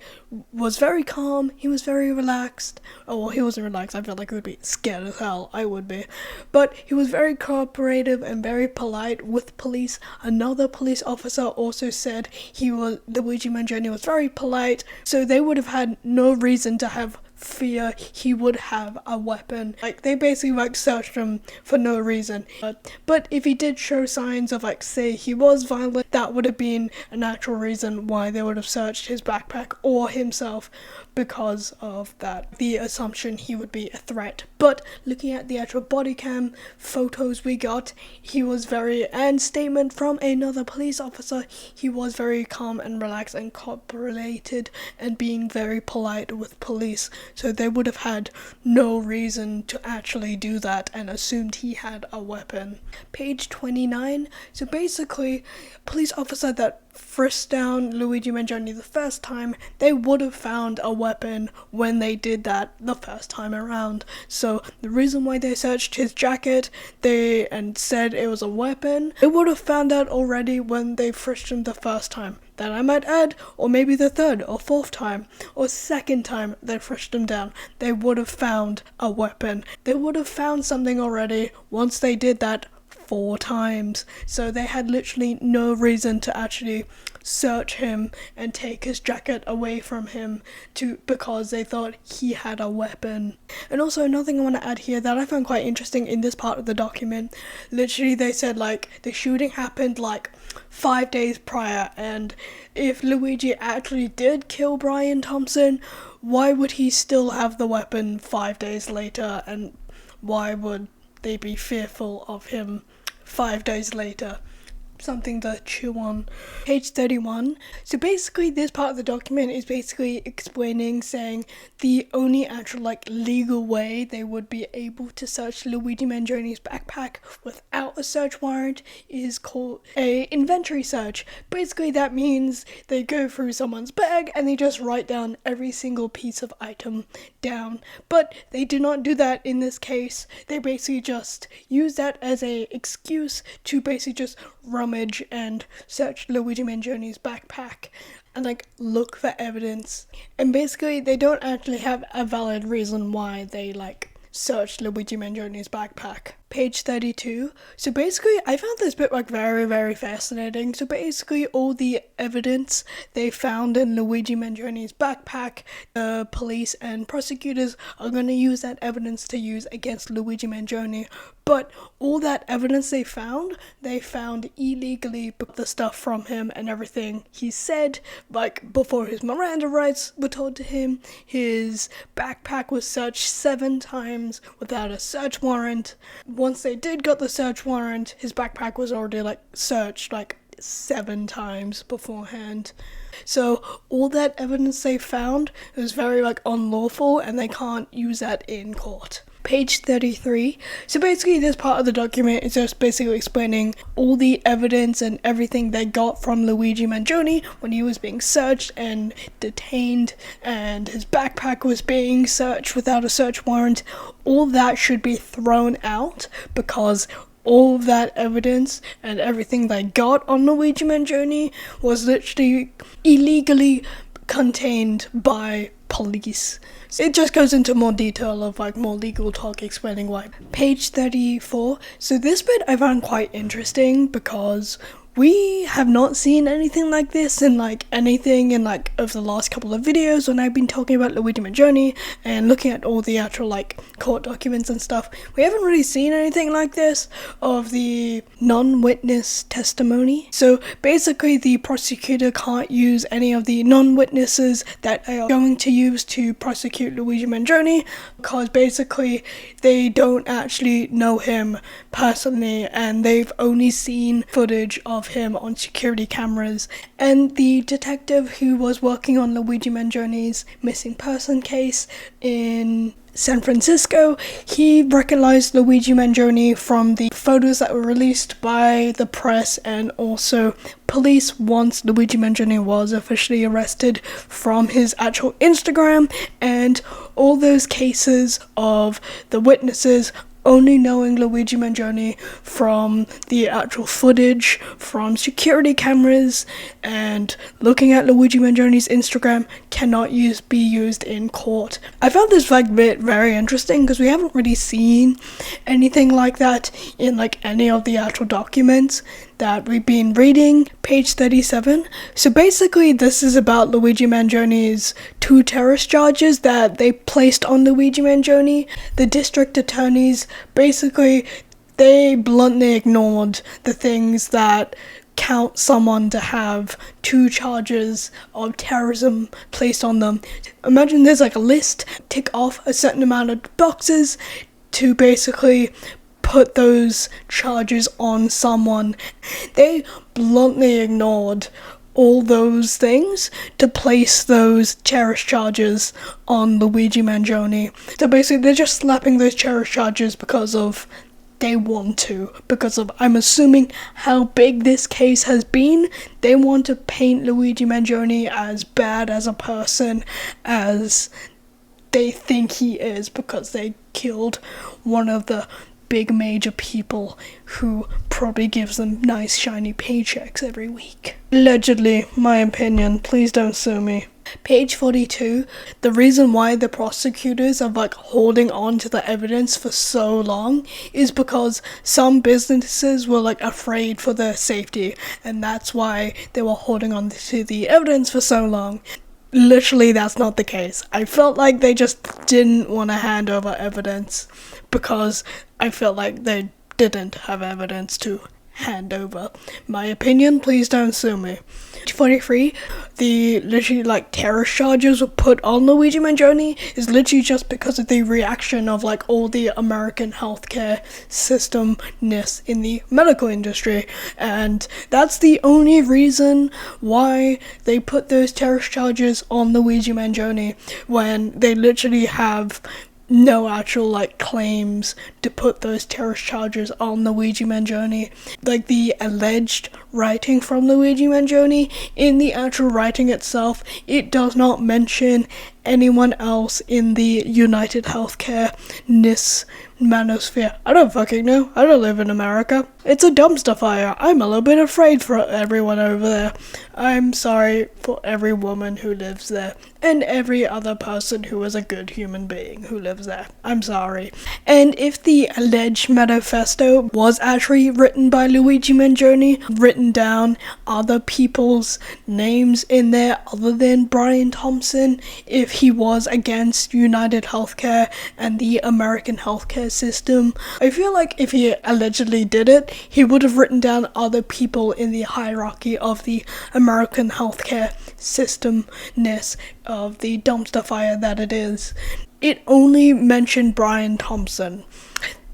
was very calm, he was very relaxed. Oh, well, he wasn't relaxed, I felt like he would be scared as hell, I would be. But he was very cooperative and very polite with police. Another police officer also said Luigi Mangione was very polite, so they would have had no reason to have fear he would have a weapon. They basically searched him for no reason. But if he did show signs of say he was violent, that would have been an actual reason why they would have searched his backpack or himself, because of that, the assumption he would be a threat. But looking at the actual body cam photos we got, and statement from another police officer, he was very calm and relaxed and cooperated and being very polite with police. So they would have had no reason to actually do that and assumed he had a weapon. Page 29. So basically, police officer that frisked down Luigi Mangione the first time, they would have found a weapon when they did that the first time around. So the reason why they searched his jacket and said it was a weapon, they would have found out already when they frisked him the first time. That I might add, or maybe the third or fourth time or second time they frisked him down, they would have found a weapon. They would have found something already once they did that 4 times. So they had literally no reason to actually search him and take his jacket away from him because they thought he had a weapon. And also another thing I want to add here that I found quite interesting in this part of the document, literally they said the shooting happened 5 days prior, and if Luigi actually did kill Brian Thompson, why would he still have the weapon 5 days later, and why would they be fearful of him 5 days later? something to chew on. Page 31. So basically this part of the document is basically explaining, saying the only actual legal way they would be able to search Luigi Mangioni's backpack without a search warrant is called a inventory search. Basically that means they go through someone's bag and they just write down every single piece of item down. But they do not do that in this case. They basically just use that as a excuse to basically just rummage and search Luigi Mangioni's backpack and look for evidence. And basically they don't actually have a valid reason why they searched Luigi Mangioni's backpack. Page 32. So basically I found this bit very, very fascinating. So basically all the evidence they found in Luigi Mangioni's backpack, the police and prosecutors are going to use that evidence to use against Luigi Mangione. But all that evidence they found illegally, the stuff from him and everything he said, before his Miranda rights were told to him. His backpack was searched 7 times without a search warrant. Once they did get the search warrant, his backpack was already searched 7 times beforehand. So all that evidence they found was very unlawful, and they can't use that in court. Page 33. So basically this part of the document is just basically explaining all the evidence and everything they got from Luigi Mangione when he was being searched and detained, and his backpack was being searched without a search warrant. All that should be thrown out, because all of that evidence and everything they got on Luigi Mangione was literally illegally contained by police. So it just goes into more detail of more legal talk explaining why. Page 34. So this bit I found quite interesting, because we have not seen anything like this in anything in over the last couple of videos when I've been talking about Luigi Mangione and looking at all the actual court documents and stuff. We haven't really seen anything like this of the non-witness testimony. So basically the prosecutor can't use any of the non-witnesses that they are going to use to prosecute Luigi Mangione, because basically they don't actually know him personally and they've only seen footage of him on security cameras. And the detective who was working on Luigi Mangione's missing person case in San Francisco, he recognized Luigi Mangione from the photos that were released by the press and also police once Luigi Mangione was officially arrested, from his actual Instagram. And all those cases of the witnesses only knowing Luigi Mangione from the actual footage from security cameras and looking at Luigi Mangione's Instagram cannot be used in court. I found this bit very interesting, because we haven't really seen anything like that in any of the actual documents that we've been reading. Page 37. So basically this is about Luigi Mangione's 2 terrorist charges that they placed on Luigi Mangione. The district attorneys basically, they bluntly ignored the things that count someone to have 2 charges of terrorism placed on them. Imagine there's a list, tick off a certain amount of boxes to basically put those charges on someone. They bluntly ignored all those things to place those terrorist charges on Luigi Mangione. So basically they're just slapping those terrorist charges because of they want to, because of, I'm assuming, how big this case has been. They want to paint Luigi Mangione as bad as a person as they think he is, because they killed one of the big major people who probably gives them nice shiny paychecks every week. Allegedly, my opinion. Please don't sue me. Page 42. The reason why the prosecutors are holding on to the evidence for so long is because some businesses were afraid for their safety, and that's why they were holding on to the evidence for so long. Literally, that's not the case. I felt like they just didn't want to hand over evidence because I felt like they didn't have evidence to handover. My opinion, please don't sue me. 43, the literally like terrorist charges were put on Luigi Mangione is literally just because of the reaction of like all the American healthcare systemness in the medical industry, and that's the only reason why they put those terrorist charges on Luigi Mangione when they literally have no actual like claims to put those terrorist charges on Luigi Mangione. Like the alleged writing from Luigi Mangione, in the actual writing itself, it does not mention anyone else in the United Healthcare manosphere. I don't fucking know. I don't live in America. It's a dumpster fire. I'm a little bit afraid for everyone over there. I'm sorry for every woman who lives there and every other person who is a good human being who lives there. I'm sorry. And if the alleged manifesto was actually written by Luigi Mangione, written down other people's names in there other than Brian Thompson, if he was against United Healthcare and the American healthcare system, I feel like if he allegedly did it, he would have written down other people in the hierarchy of the American healthcare systemness of the dumpster fire that it is. It only mentioned Brian Thompson.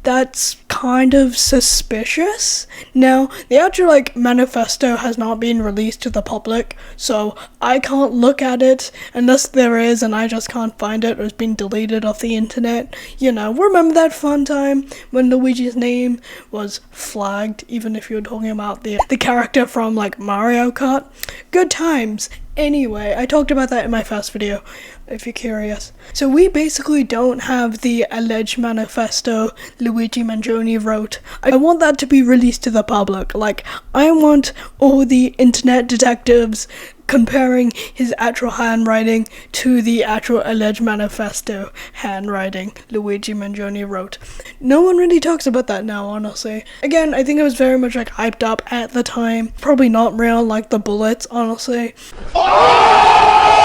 That's kind of suspicious. Now, the actual manifesto has not been released to the public, so I can't look at it unless there is and I just can't find it or it's been deleted off the internet. You know, remember that fun time when Luigi's name was flagged, even if you were talking about the character from Mario Kart? Good times. Anyway, I talked about that in my first video, if you're curious. So we basically don't have the alleged manifesto Luigi Mangione wrote. I want that to be released to the public. I want all the internet detectives comparing his actual handwriting to the actual alleged manifesto handwriting Luigi Mangione wrote. No one really talks about that now, honestly. Again, I think it was very much hyped up at the time. Probably not real like the bullets, honestly.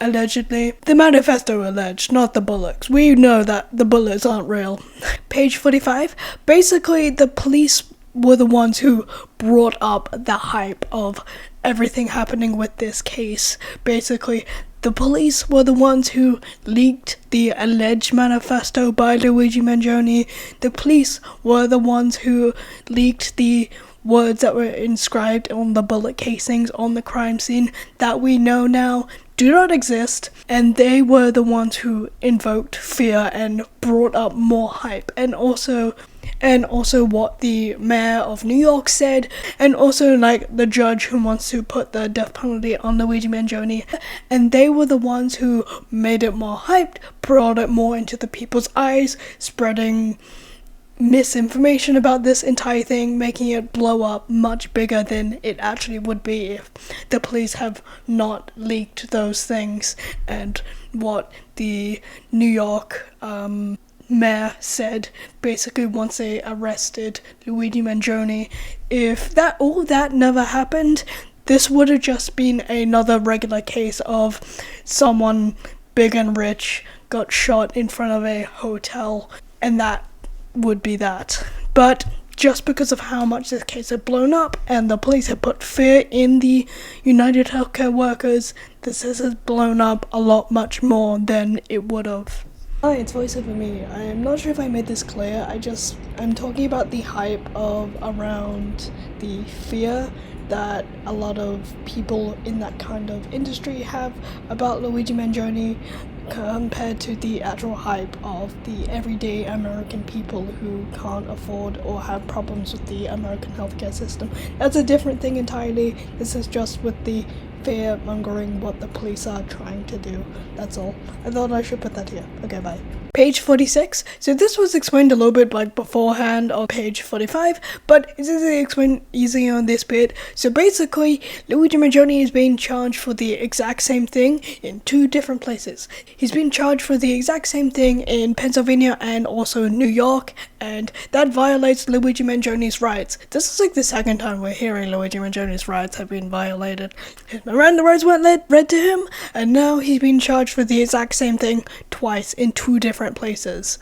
Allegedly. The manifesto alleged, not the bullets. We know that the bullets aren't real. Page 45. Basically, the police were the ones who brought up the hype of everything happening with this case. Basically, the police were the ones who leaked the alleged manifesto by Luigi Mangione. The police were the ones who leaked the words that were inscribed on the bullet casings on the crime scene that we know now do not exist, and they were the ones who invoked fear and brought up more hype, and also what the mayor of New York said, and also the judge who wants to put the death penalty on Luigi Mangione, and they were the ones who made it more hyped, brought it more into the people's eyes, spreading misinformation about this entire thing, making it blow up much bigger than it actually would be if the police have not leaked those things. And what the New York mayor said basically once they arrested Luigi Mangione, if all that never happened, this would have just been another regular case of someone big and rich got shot in front of a hotel, and that would be that. But just because of how much this case had blown up and the police had put fear in the United Healthcare workers, this has blown up a lot much more than it would have. Hi, it's voiceover me. I'm not sure if I made this clear. I'm talking about the hype of around the fear that a lot of people in that kind of industry have about Luigi Mangione compared to the actual hype of the everyday American people who can't afford or have problems with the American healthcare system. That's a different thing entirely. This is just with the fear-mongering what the police are trying to do. That's all. I thought I should put that here. Okay, bye. Page 46. So this was explained a little bit beforehand on page 45, but it's easily explained easier on this bit. So basically, Luigi Mangione is being charged for the exact same thing in two different places. He's been charged for the exact same thing in Pennsylvania and also New York, and that violates Luigi Mangione's rights. This is the second time we're hearing Luigi Mangione's rights have been violated. Miranda rights weren't read to him, and now he's been charged for the exact same thing twice in 2 different places.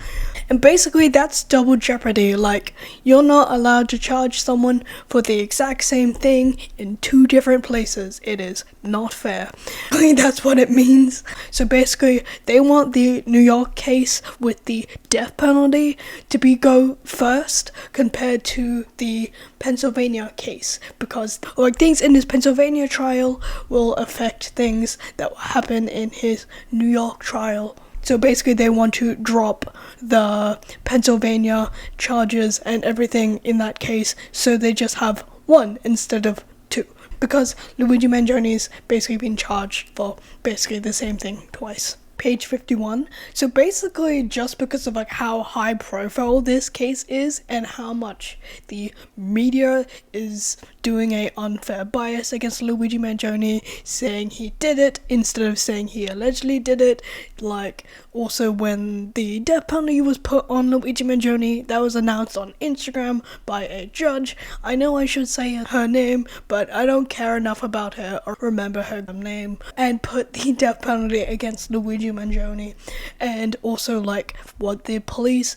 And basically that's double jeopardy. Like, you're not allowed to charge someone for the exact same thing in 2 different places. It is not fair. That's what it means. So basically they want the New York case with the death penalty to go first compared to the Pennsylvania case, because like things in his Pennsylvania trial will affect things that will happen in his New York trial. So basically they want to drop the Pennsylvania charges and everything in that case, so they just have 1 instead of 2. Because Luigi Mangione basically been charged for basically the same thing twice. Page 51. So basically, just because of like how high profile this case is and how much the media is doing a unfair bias against Luigi Mangione, saying he did it instead of saying he allegedly did it. Like, also when the death penalty was put on Luigi Mangione, that was announced on Instagram by a judge. I know I should say her name, but I don't care enough about her or remember her name, and put the death penalty against Luigi Mangione. And also like what the police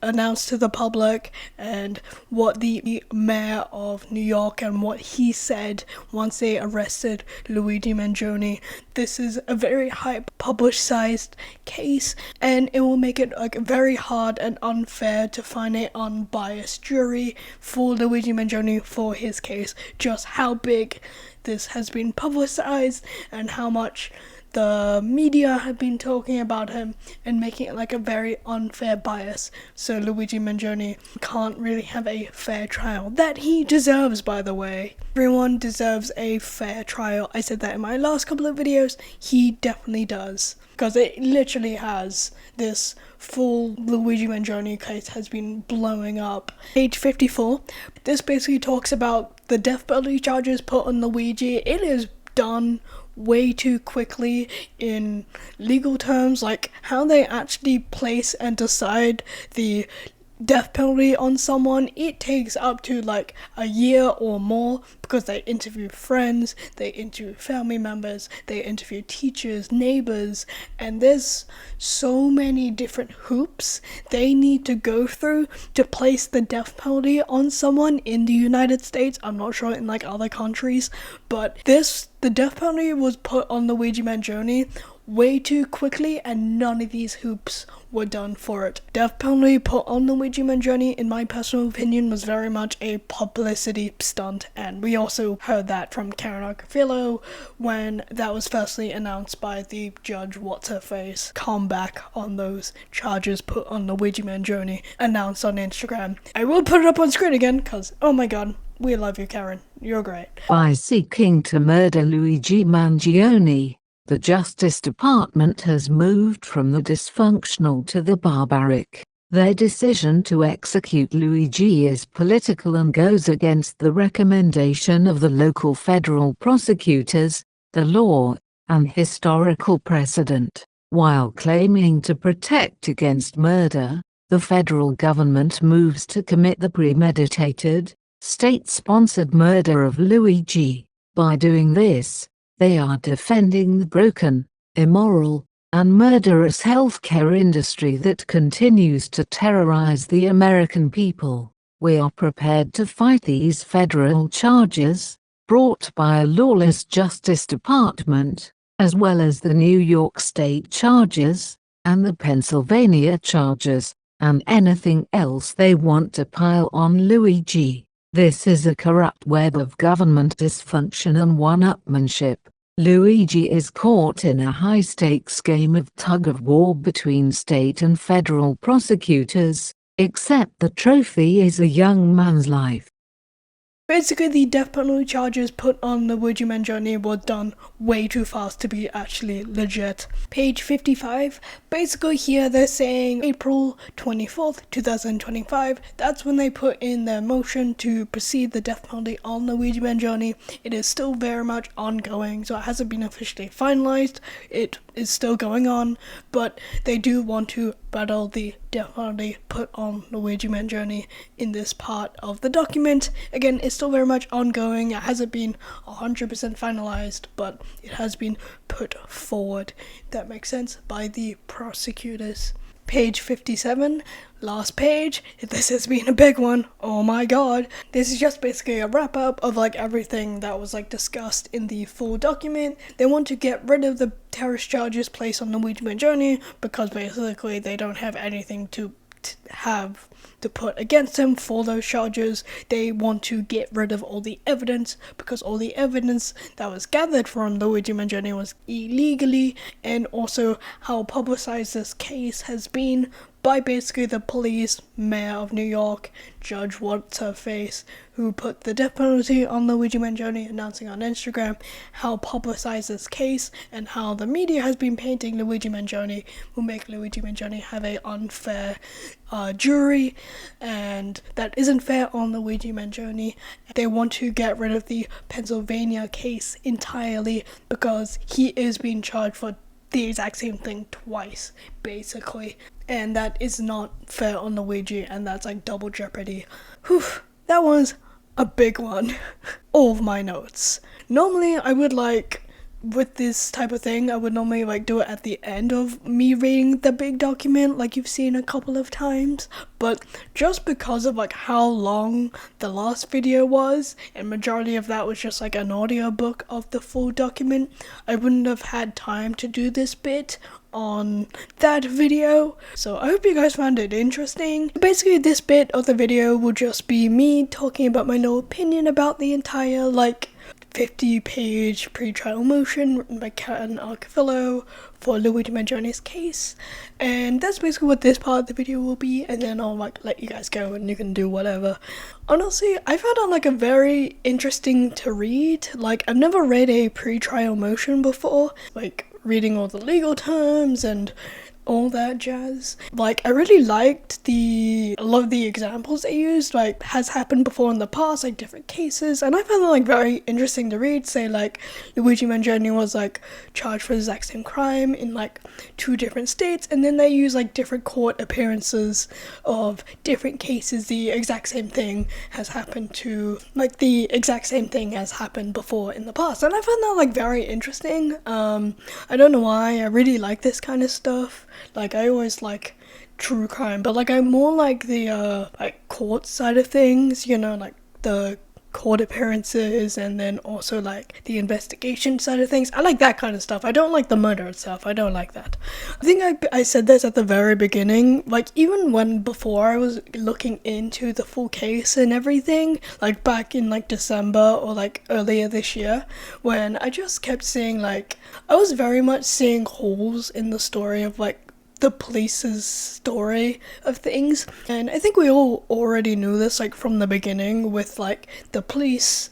announced to the public and what the mayor of New York and what he said once they arrested Luigi Mangione. This is a very high publicized case, and it will make it like very hard and unfair to find an unbiased jury for Luigi Mangione for his case. Just how big this has been publicized and how much the media have been talking about him and making it like a very unfair bias. So Luigi Mangione can't really have a fair trial that he deserves, by the way. Everyone deserves a fair trial. I said that in my last couple of videos. He definitely does, because it literally has. This full Luigi Mangione case has been blowing up. Page 54. This basically talks about the death penalty charges put on Luigi. It is done way too quickly in legal terms, like how they actually place and decide the death penalty on someone. It takes up to like a year or more, because they interview friends, they interview family members, they interview teachers, neighbors, and there's so many different hoops they need to go through to place the death penalty on someone in the United States. I'm not sure in like other countries, but the death penalty was put on Luigi Mangione way too quickly, and none of these hoops were done for it. Death penalty put on Luigi Mangione, in my personal opinion, was very much a publicity stunt, and we also heard that from Friedman Agnifilo when that was firstly announced by the judge what's-her-face. Come back on those charges put on Luigi Mangione, announced on Instagram. I will put it up on screen again, because, oh my god, we love you, Karen. You're great. By seeking to murder Luigi Mangione, the Justice Department has moved from the dysfunctional to the barbaric. Their decision to execute Luigi is political and goes against the recommendation of the local federal prosecutors, the law, and historical precedent. While claiming to protect against murder, the federal government moves to commit the premeditated, state-sponsored murder of Luigi. By doing this, they are defending the broken, immoral, and murderous healthcare industry that continues to terrorize the American people. We are prepared to fight these federal charges, brought by a lawless Justice Department, as well as the New York State charges, and the Pennsylvania charges, and anything else they want to pile on Luigi. This is a corrupt web of government dysfunction and one-upmanship. Luigi is caught in a high-stakes game of tug-of-war between state and federal prosecutors, except the trophy is a young man's life. Basically, the death penalty charges put on Luigi Mangione were done way too fast to be actually legit. Page 55. Basically here they're saying April 24th, 2025. That's when they put in their motion to proceed the death penalty on Luigi Mangione. It is still very much ongoing, so it hasn't been officially finalized. It is still going on, but they do want to battle the death penalty put on Luigi Mangione in this part of the document. Again, it's still very much ongoing. It hasn't been 100% finalized, but it has been put forward, if that makes sense, by the prosecutors. Page 57, last page. This has been a big one. Oh my god. This is just basically a wrap up of like everything that was like discussed in the full document. They want to get rid of the terrorist charges placed on Luigi Mangione because basically they don't have anything to have to put against him for those charges. They want to get rid of all the evidence because all the evidence that was gathered from Luigi Mangione was illegally, and also how publicized this case has been by basically the police, mayor of New York, Judge What's-Her-Face, who put the death penalty on Luigi Mangione, announcing on Instagram how publicized this case and how the media has been painting Luigi Mangione will make Luigi Mangione have an unfair jury, and that isn't fair on Luigi Mangione. They want to get rid of the Pennsylvania case entirely because he is being charged for the exact same thing twice, basically. And that is not fair on Luigi, and that's like double jeopardy. Whew, that was a big one. All of my notes. Normally I would with this type of thing, I would normally do it at the end of me reading the big document like you've seen a couple of times, but just because of how long the last video was, and majority of that was just an audiobook of the full document, I wouldn't have had time to do this bit on that video. So I hope you guys found it interesting. Basically this bit of the video will just be me talking about my no opinion about the entire 50-page pre-trial motion written by Friedman Agnifilo for Luigi Mangione's case, and that's basically what this part of the video will be, and then I'll let you guys go and you can do whatever. Honestly, I found it a very interesting to read. I've never read a pre-trial motion before, reading all the legal terms and all that jazz. I really liked a lot of the examples they used, has happened before in the past, different cases, and I found it very interesting to read. Say Luigi Mangione was charged for the exact same crime in 2 different states, and then they use different court appearances of different cases. The exact same thing has happened to the exact same thing has happened before in the past, and I found that very interesting. I don't know why, I really like this kind of stuff. I always like true crime, but I'm more the court side of things, the court appearances, and then also the investigation side of things. I like that kind of stuff. I don't like the murder itself. I don't like that. I think I said this at the very beginning, even before I was looking into the full case and everything, back in December or earlier this year, when I just kept seeing I was very much seeing holes in the story of the police's story of things, and I think we all already knew this from the beginning with the police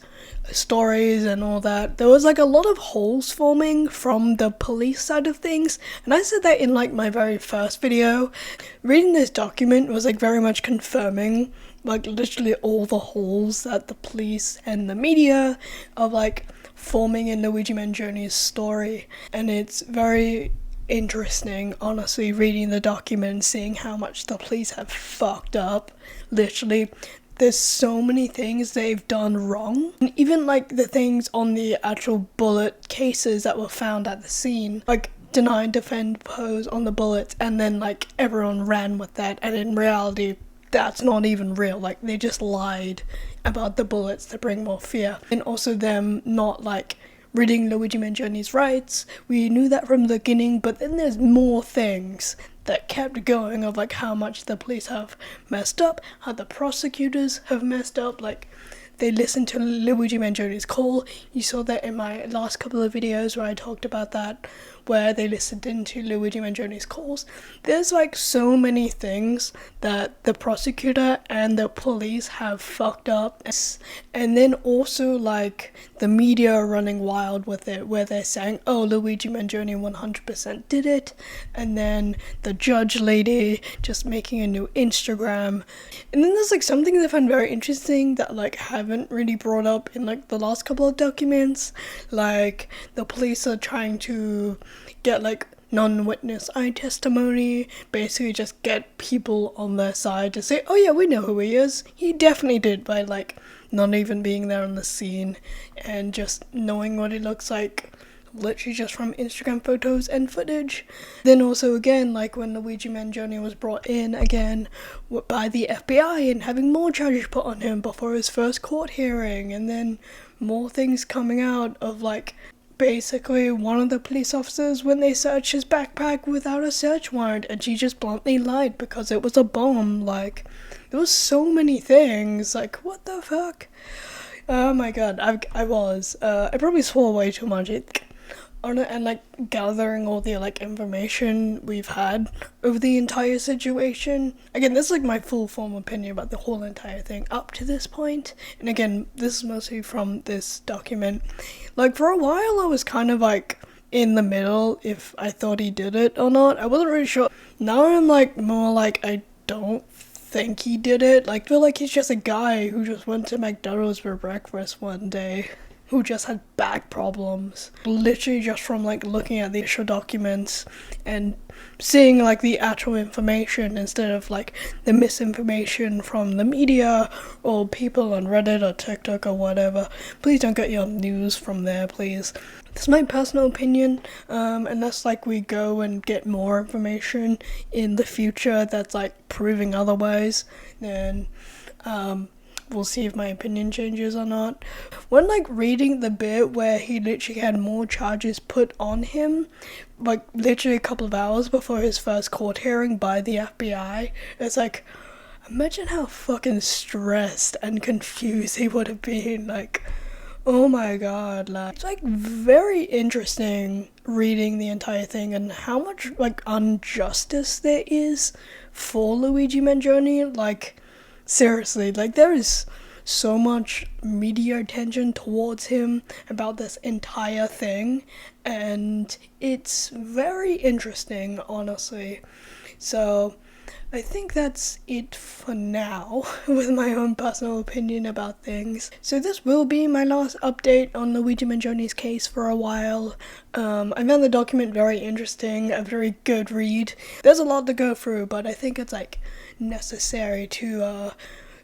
stories and all that. There was a lot of holes forming from the police side of things, and I said that in my very first video. Reading this document was very much confirming literally all the holes that the police and the media of forming in Luigi Mangione's story, and it's very interesting, honestly, reading the document and seeing how much the police have fucked up. Literally, there's so many things they've done wrong, and even the things on the actual bullet cases that were found at the scene, deny, defend, pose on the bullets, and then everyone ran with that, and in reality that's not even real. They just lied about the bullets to bring more fear, and also them not reading Luigi Mangione's rights. We knew that from the beginning, but then there's more things that kept going of how much the police have messed up, how the prosecutors have messed up. They listened to Luigi Mangione's call. You saw that in my last couple of videos where I talked about that, where they listened into Luigi Mangione's calls. There's so many things that the prosecutor and the police have fucked up, and then also the media are running wild with it, where they're saying, oh, Luigi Mangione 100% did it, and then the judge lady just making a new Instagram. And then there's something that I find very interesting that haven't really brought up in the last couple of documents. The police are trying to get non-witness eye testimony, basically just get people on their side to say, oh yeah, we know who he is. He definitely did, by like not even being there on the scene and just knowing what he looks like literally just from Instagram photos and footage. Then also again, like when Luigi Mangione was brought in again by the FBI and having more charges put on him before his first court hearing, and then more things coming out of like basically one of the police officers when they searched his backpack without a search warrant and she just bluntly lied because it was a bomb. Like, there was so many things, like what the fuck. Oh my god, I probably swore way too much on it, and like gathering all the like information we've had over the entire situation. Again, this is like my full form opinion about the whole entire thing up to this point, and again, this is mostly from this document. Like, for a while I was kind of like in the middle if I thought he did it or not. I wasn't really sure. Now I'm like more like I don't think he did it. Like, I feel like he's just a guy who just went to McDonald's for breakfast one day, who just had back problems, literally just from like looking at the initial documents and seeing like the actual information instead of like the misinformation from the media or people on Reddit or TikTok or whatever. Please don't get your news from there, please. This is my personal opinion, unless like we go and get more information in the future that's like proving otherwise, then we'll see if my opinion changes or not. When like reading the bit where he literally had more charges put on him, like literally a couple of hours before his first court hearing by the FBI, it's like, imagine how fucking stressed and confused he would have been. Like, oh my god, like, it's like very interesting reading the entire thing and how much like injustice there is for Luigi Mangione. Like, seriously, like there is so much media attention towards him about this entire thing, and it's very interesting, honestly. So I think that's it for now with my own personal opinion about things. So this will be my last update on Luigi Mangione's case for a while. I found the document very interesting, a very good read. There's a lot to go through, but I think it's like necessary to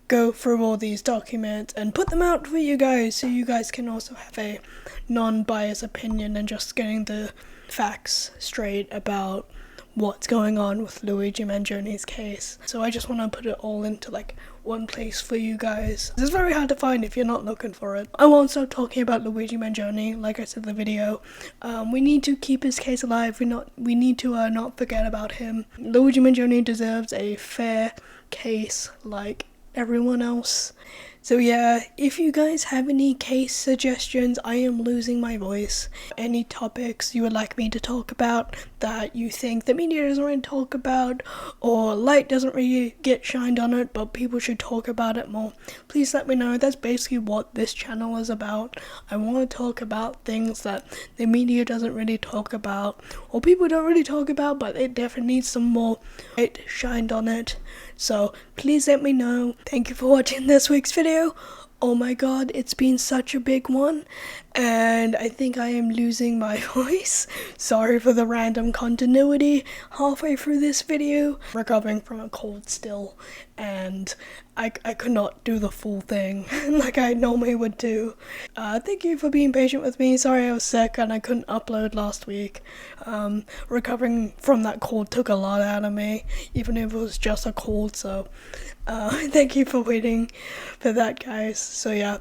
go through all these documents and put them out for you guys so you guys can also have a non-biased opinion and just getting the facts straight about what's going on with Luigi Mangione's case. So I just want to put it all into like one place for you guys. It's very hard to find if you're not looking for it. I won't stop talking about Luigi Mangione, like I said in the video. We need to keep his case alive. We need to not forget about him. Luigi Mangione deserves a fair case like everyone else. So yeah, if you guys have any case suggestions, I am losing my voice. Any topics you would like me to talk about that you think the media doesn't really talk about, or light doesn't really get shined on it, but people should talk about it more, please let me know. That's basically what this channel is about. I want to talk about things that the media doesn't really talk about, or people don't really talk about, but it definitely needs some more light shined on it. So please let me know. Thank you for watching this week's video. Oh my god, it's been such a big one, and I think I am losing my voice. Sorry for the random continuity halfway through this video. Recovering from a cold still, and I could not do the full thing like I normally would do. Thank you for being patient with me. Sorry I was sick and I couldn't upload last week. Recovering from that cold took a lot out of me, even if it was just a cold, so thank you for waiting for that, guys. So yeah,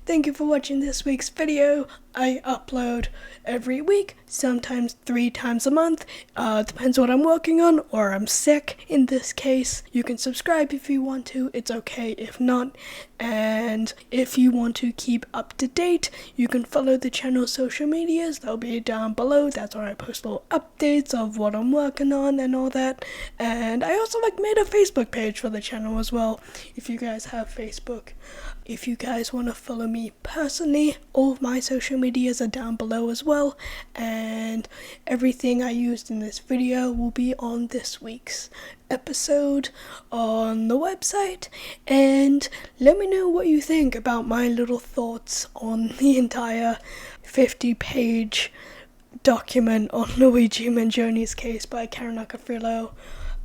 thank you for watching this week's video. I upload every week, sometimes 3 times a month. Depends what I'm working on, or I'm sick in this case. You can subscribe if you want to, it's okay if not. And if you want to keep up to date, you can follow the channel's social medias. They'll be down below. That's where I post little updates of what I'm working on and all that. And I also made a Facebook page for the channel as well, if you guys have Facebook. If you guys want to follow me personally, all of my social medias are down below as well, and everything I used in this video will be on this week's episode on the website. And let me know what you think about my little thoughts on the entire 50-page document on Luigi Mangione's case by Karen Agnifilo.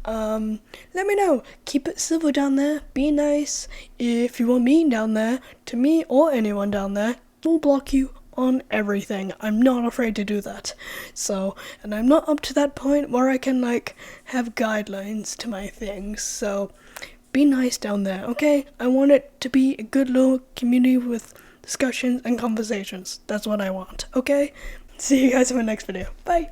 Let me know. Keep it civil down there. Be nice. If you are mean down there, to me or anyone down there, we'll block you on everything. I'm not afraid to do that. So, and I'm not up to that point where I can, have guidelines to my things. So, be nice down there, okay? I want it to be a good little community with discussions and conversations. That's what I want, okay? See you guys in my next video. Bye!